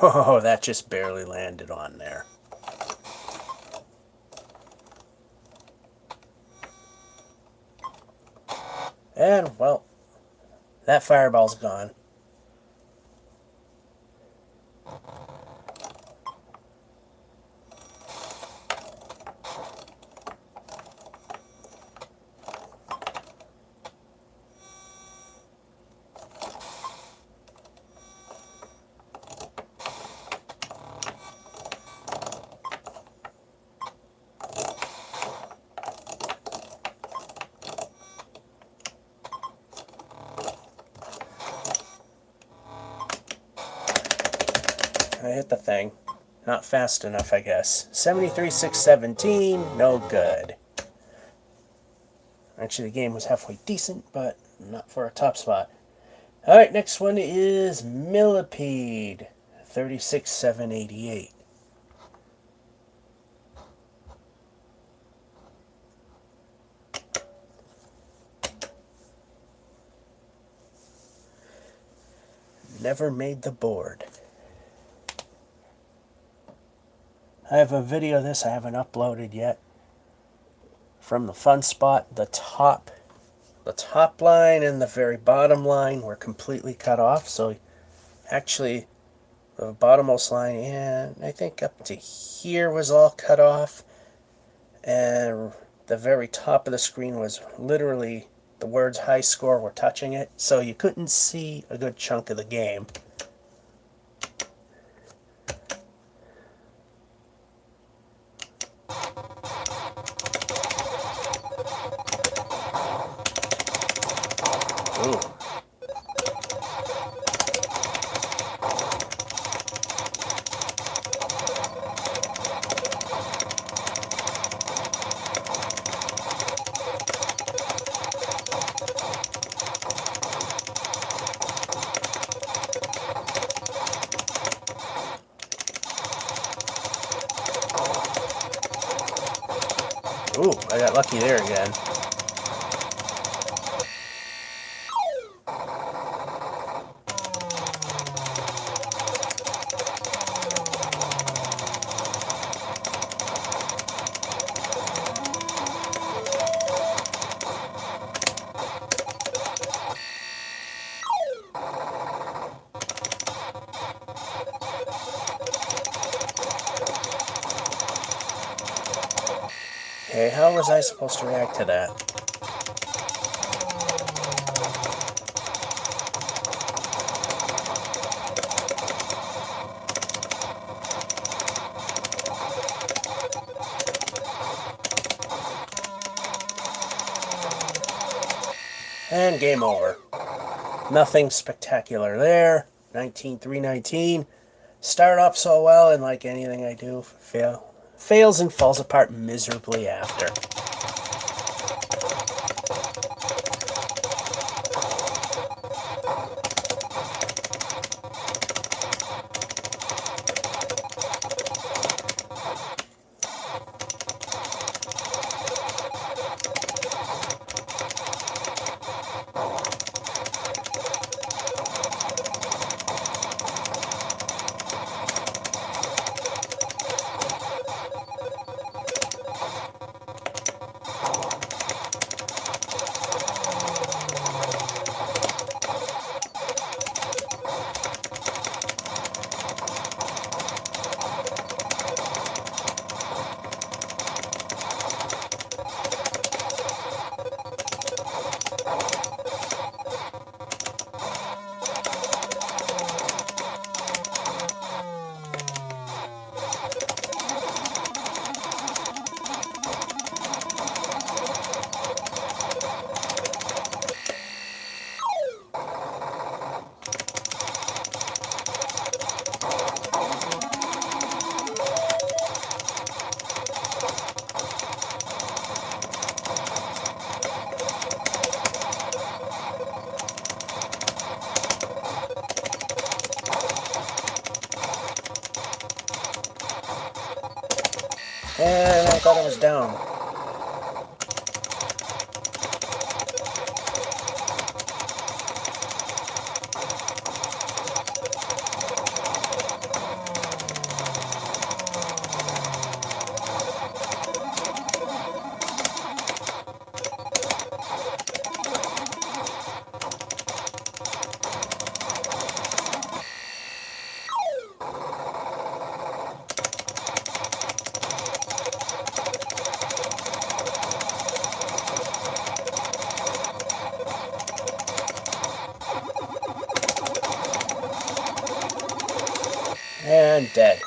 Speaker 1: Oh, that just barely landed on there. And, well, that fireball's gone. I hit the thing. Not fast enough, I guess. 73,617, no good. Actually, the game was halfway decent, but not for a top spot. Alright, next one is Millipede. 36,788. Never made the board. I have a video of this I haven't uploaded yet. From the fun spot, the top the top line and the very bottom line were completely cut off. So actually, the bottommost line, and I think up to here was all cut off. And the very top of the screen was literally the words high score were touching it. So you couldn't see a good chunk of the game. Ooh. Ooh, I got lucky there again. Okay, how was I supposed to react to that? And game over. Nothing spectacular there. 19-3-19. Start off so well, and like anything I do, fails and falls apart miserably after. And I thought it was down. And dead.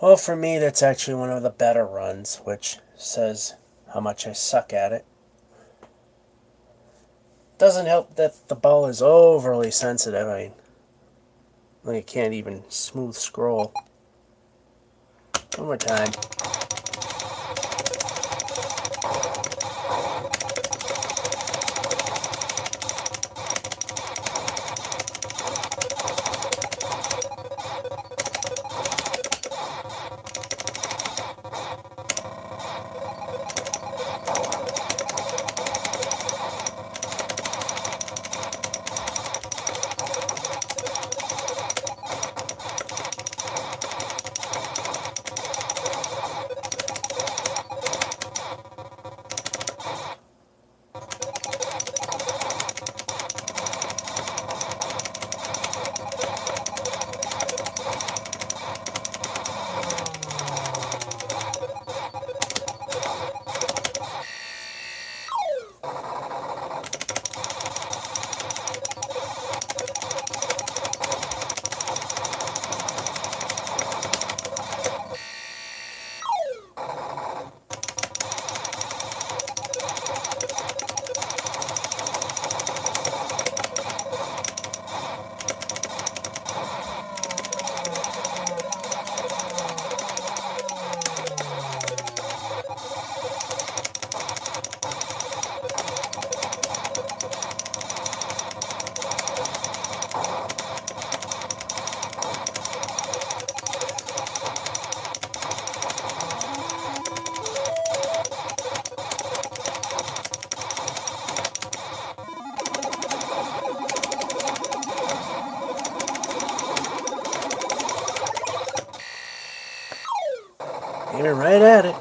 Speaker 1: Well, for me, that's actually one of the better runs, which says how much I suck at it. Doesn't help that the ball is overly sensitive. I mean, I can't even smooth scroll. One more time. Looking right at it.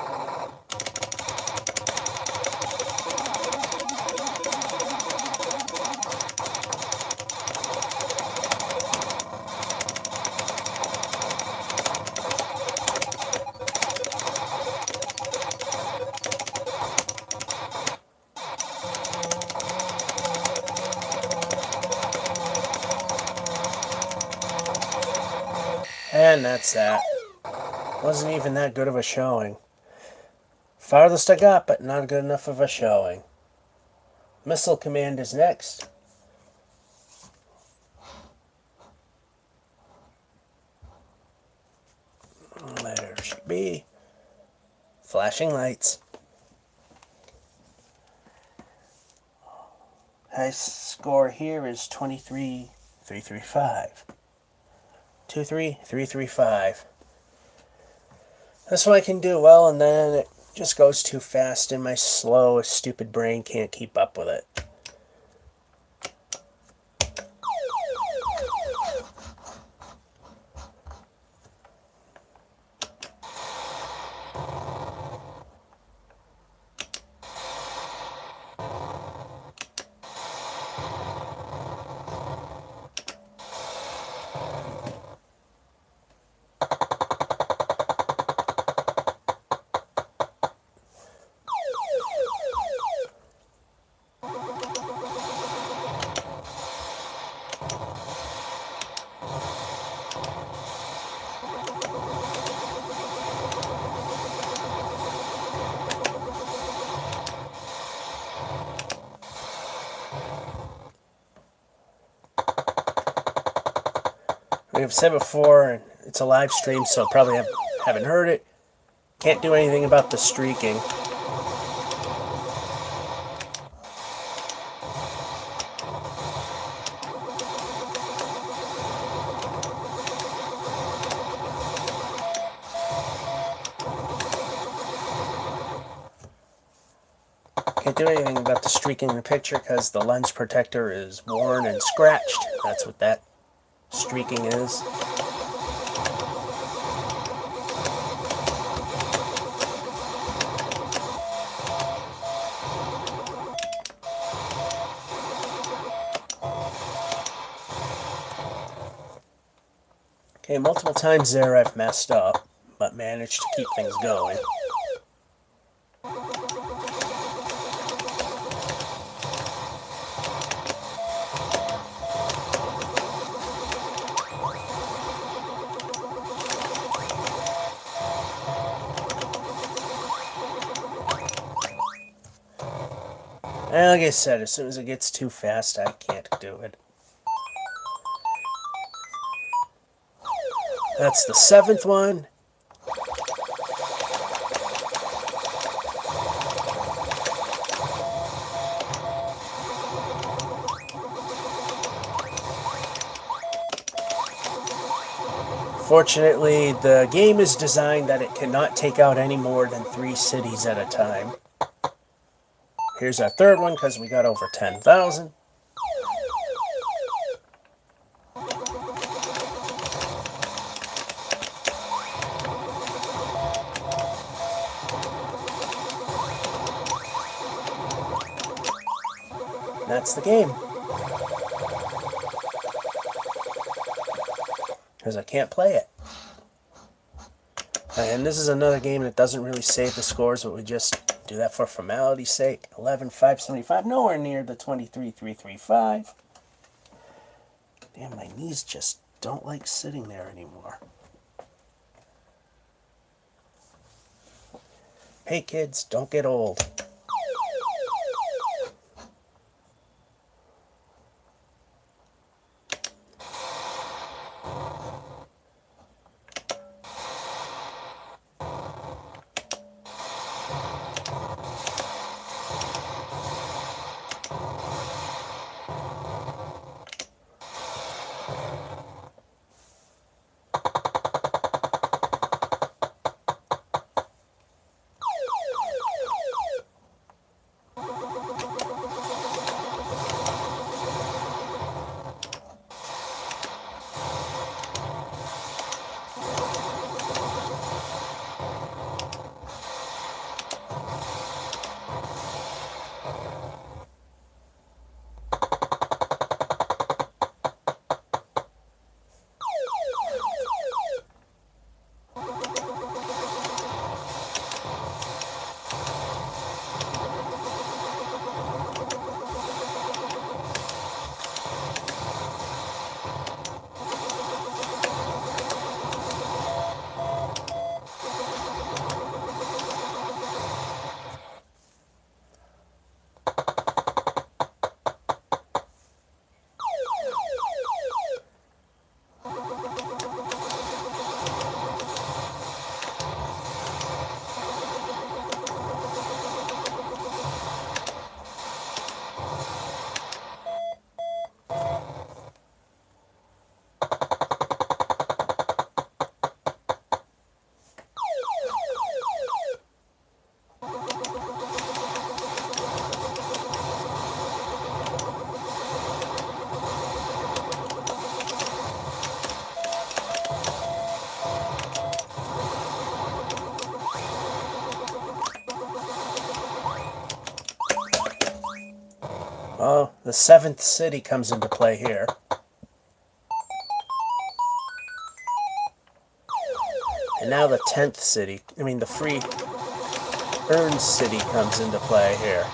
Speaker 1: And that's that. Wasn't even that good of a showing. Farthest I got, but not good enough of a showing. Missile Command is next. There she be. Flashing lights. High score here is 23,335. 23,335. That's what I can do well, and then it just goes too fast, and my slow, stupid brain can't keep up with it. Like I've said before, it's a live stream, so probably haven't heard it. Can't do anything about the streaking. Can't do anything about the streaking in the picture because the lens protector is worn and scratched. That's what that streaking is. Okay, multiple times there I've messed up, but managed to keep things going. And like I said, as soon as it gets too fast, I can't do it. That's the 7th one. Fortunately, the game is designed that it cannot take out any more than 3 cities at a time. Here's our 3rd one because we got over 10,000. That's the game. Because I can't play it. And this is another game that doesn't really save the scores, but we just do that for formality's sake. 11,575, nowhere near the 23,335. Damn, my knees just don't like sitting there anymore. Hey kids, don't get old. Oh, the 7th city comes into play here. And now the 10th city, the free earned city comes into play here.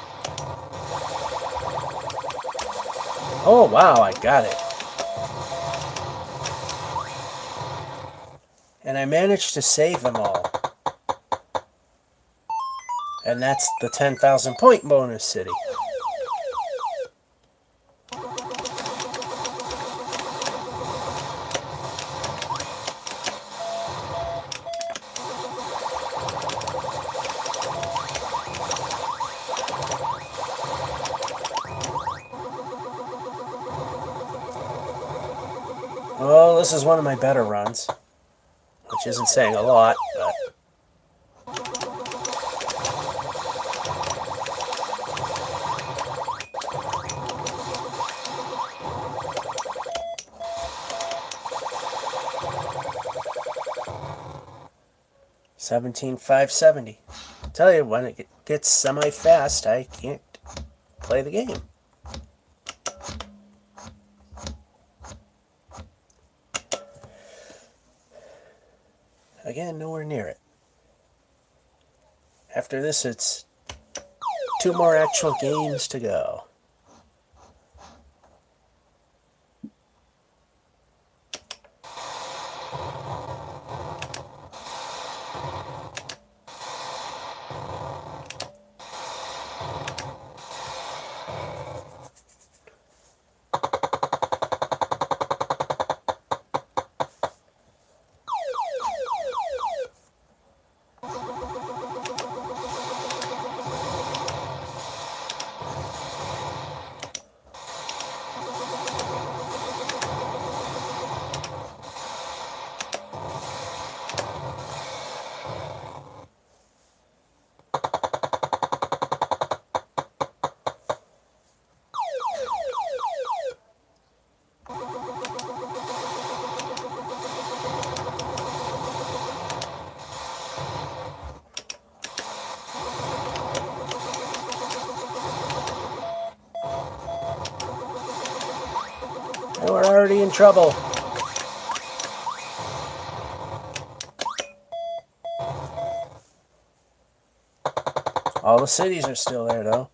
Speaker 1: Oh, wow, I got it. And I managed to save them all. And that's the 10,000 point bonus city. Well, this is one of my better runs, which isn't saying a lot, but... $17,570. Tell you, when it gets semi-fast, I can't play the game. Again, nowhere near it. After this, it's 2 more actual games to go. And we're already in trouble. All the cities are still there, though.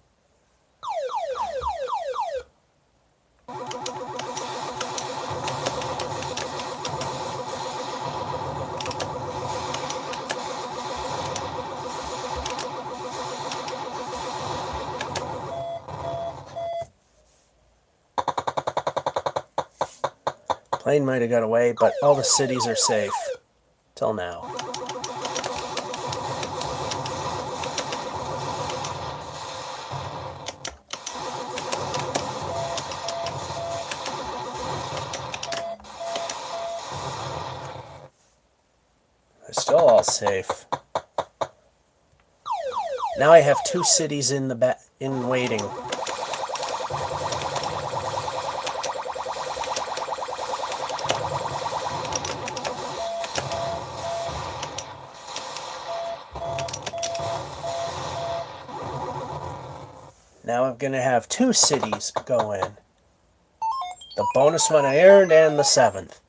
Speaker 1: Plane might have got away, but all the cities are safe. Till now. They're still all safe. Now I have 2 cities in waiting. Now I'm going to have 2 cities go in. The bonus one I earned and the 7th.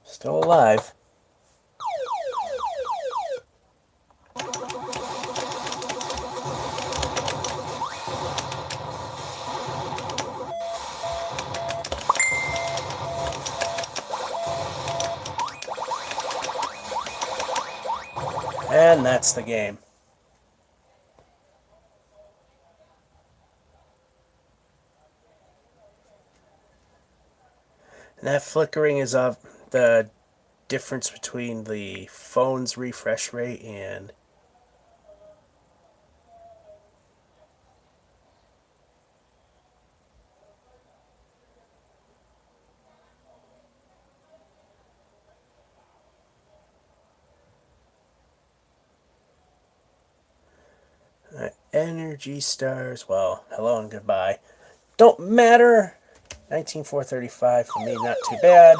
Speaker 1: Still alive. And that's the game. And that flickering is of the difference between the phone's refresh rate and Energy Stars. Well, hello and goodbye. Don't matter. 19,435 for me, not too bad.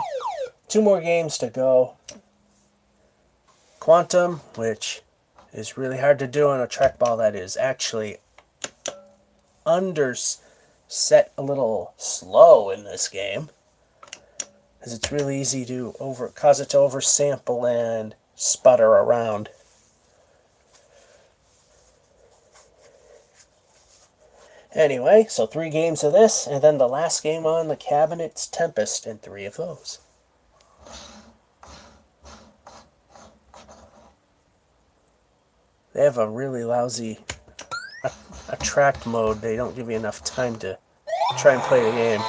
Speaker 1: 2 more games to go. Quantum, which is really hard to do on a trackball that is actually set a little slow in this game, because it's really easy to cause it to oversample and sputter around. Anyway, so 3 games of this, and then the last game on the cabinet's Tempest in 3 of those. They have a really lousy attract mode. They don't give you enough time to try and play the game.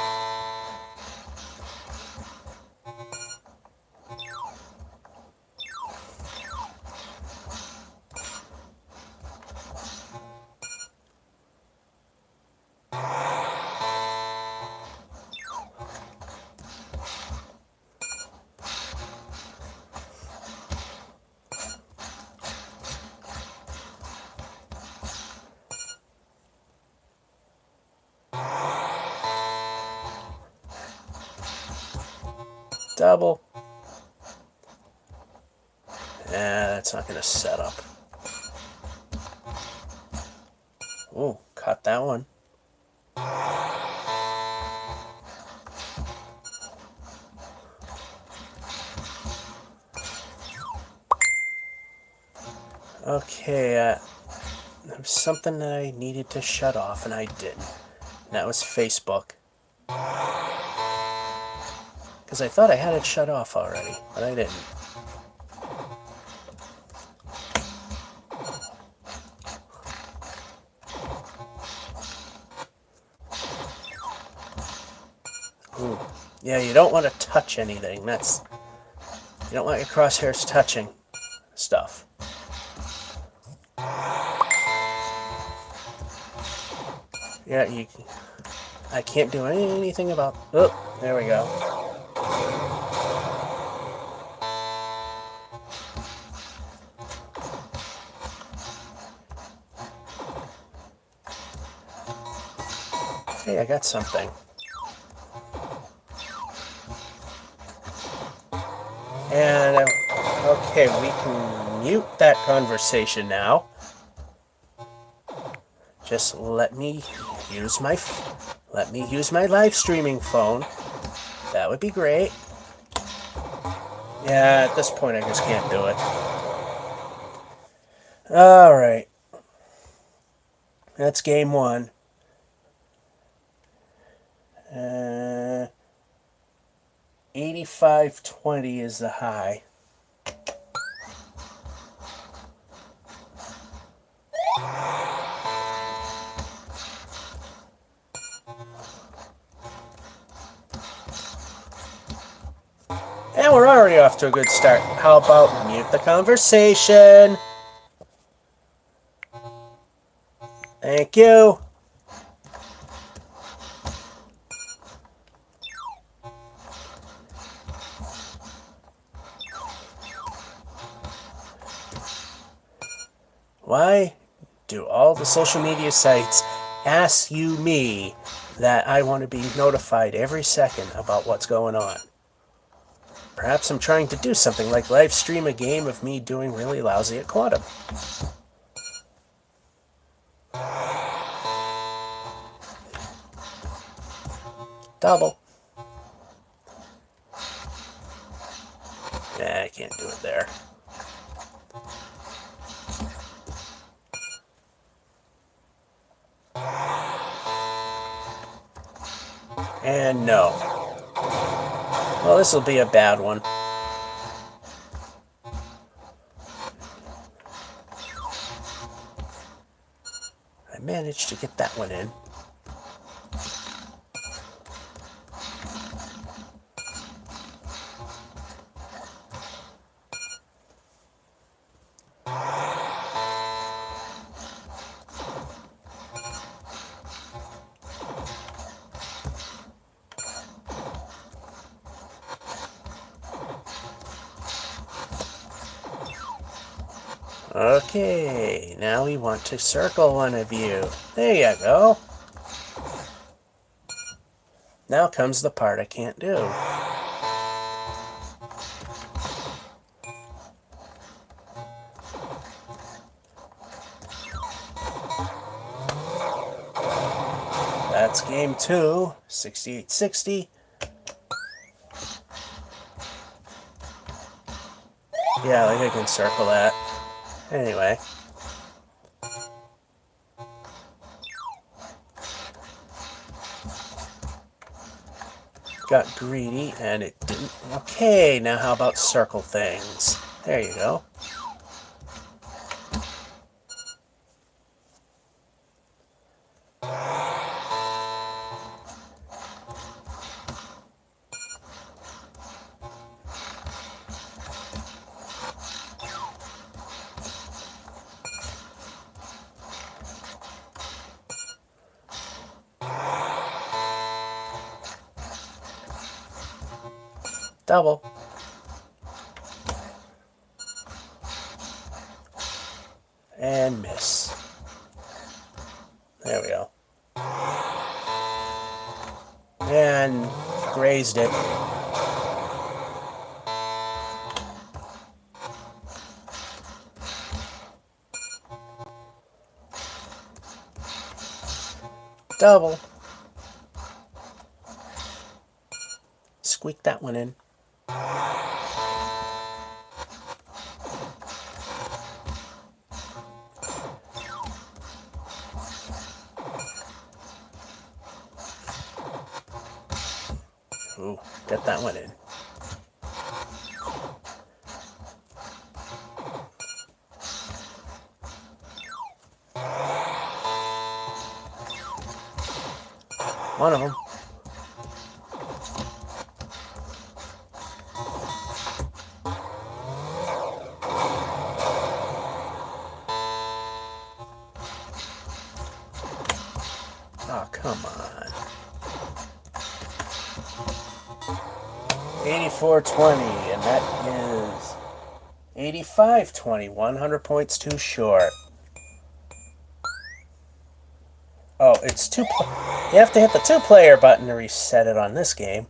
Speaker 1: Double. That's not going to set up. Ooh, caught that one. Okay, there was something that I needed to shut off, and I didn't. And that was Facebook. Because I thought I had it shut off already, but I didn't. Ooh. Yeah, you don't want to touch anything. You don't want your crosshairs touching stuff. Yeah, I can't do anything about... Oh, there we go. Hey, I got something. And, okay, we can mute that conversation now. Just let me use my live streaming phone. That would be great. Yeah, at this point I just can't do it. Alright. That's game 1. 8520 is the high. And we're already off to a good start. How about mute the conversation? Thank you. Why do all the social media sites ask me that I want to be notified every second about what's going on? Perhaps I'm trying to do something like live stream a game of me doing really lousy at Quantum. Double. Yeah, I can't do it there. And no. Well, this will be a bad one. I managed to get that one in. Okay, now we want to circle one of you. There you go. Now comes the part I can't do. That's game 2, 6860. Yeah, like I can circle that. Anyway. Got greedy and it didn't. Okay, now how about circle things? There you go. Double. And miss. There we go. And grazed it. Double. Squeak that one in. Ooh, get that one in. One of them. Oh, come on. 84-20, and that is 85-20. 100 points too short. Oh, it's you have to hit the 2-player button to reset it on this game.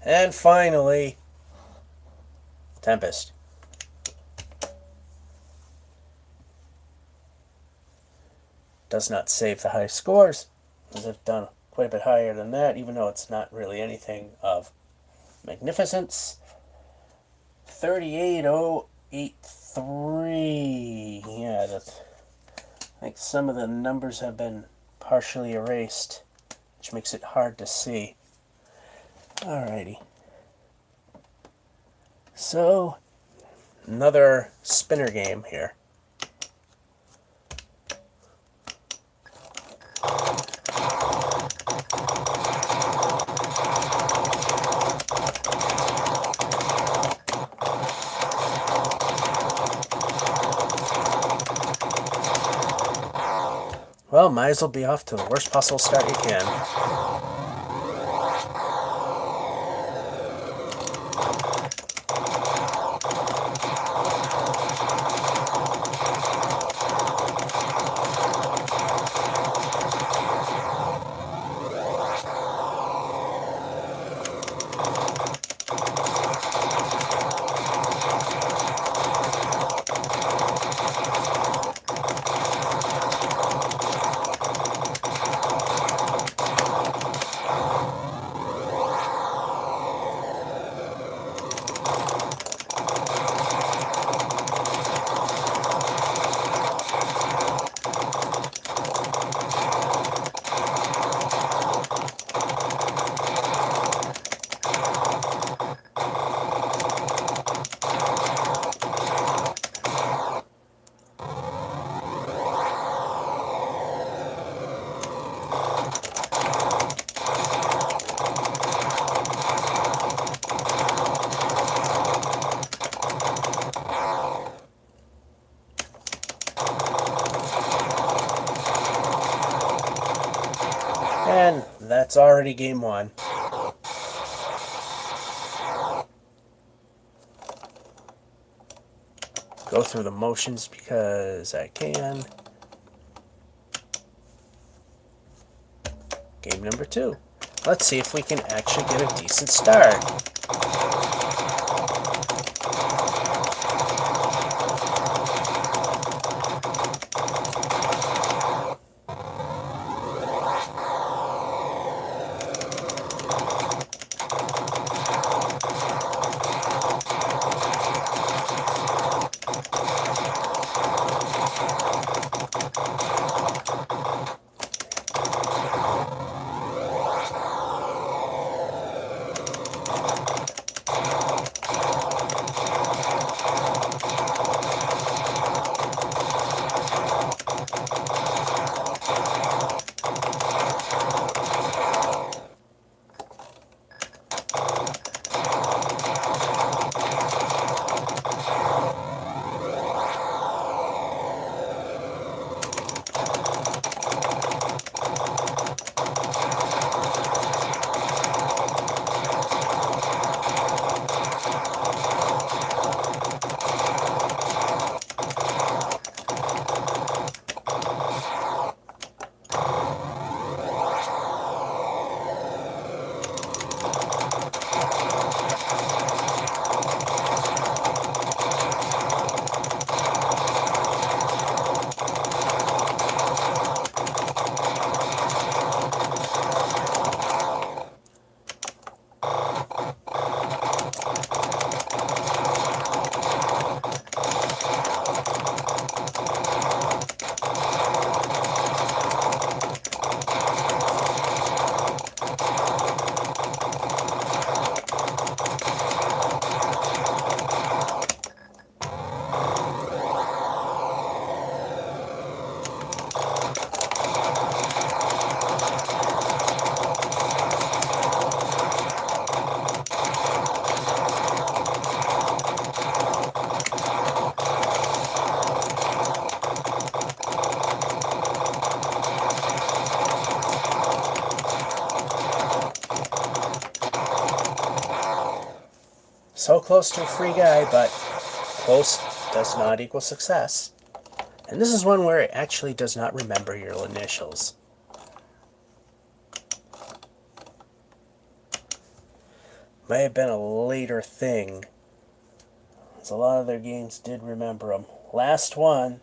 Speaker 1: And finally, Tempest. Does not save the high scores, as I've done quite a bit higher than that, even though it's not really anything of magnificence. 38083. Yeah, that's, I think some of the numbers have been partially erased, which makes it hard to see. Alrighty. So, another spinner game here. Well, might as well be off to the worst possible start you can. And that's already game 1. go through the motions because I can. Game number 2. Let's see if we can actually get a decent start. So close to a free guy, but close does not equal success. And this is one where it actually does not remember your initials. May have been a later thing, as a lot of their games did remember them. Last one.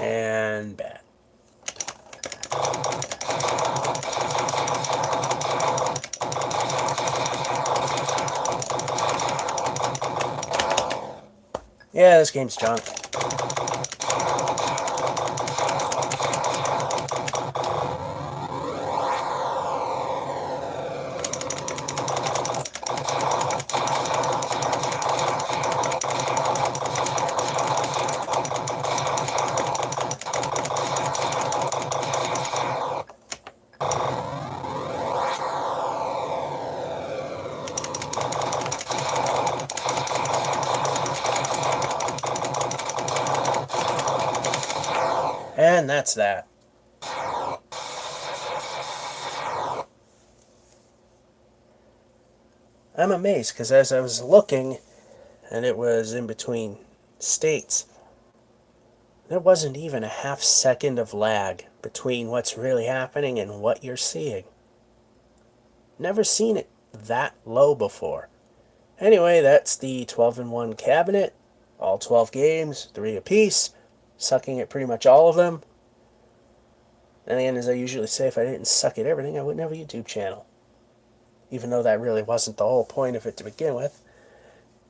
Speaker 1: And bad. Yeah, this game's junk. And that's that. I'm amazed because as I was looking, and it was in between states, there wasn't even a half second of lag between what's really happening and what you're seeing. Never seen it that low before. Anyway, that's the 12-in-1 cabinet. All 12 games, 3 apiece. Sucking at pretty much all of them. And again, as I usually say, if I didn't suck at everything, I wouldn't have a YouTube channel. Even though that really wasn't the whole point of it to begin with.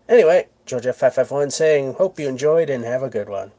Speaker 1: Anyway, GeorgeF551 saying, hope you enjoyed and have a good one.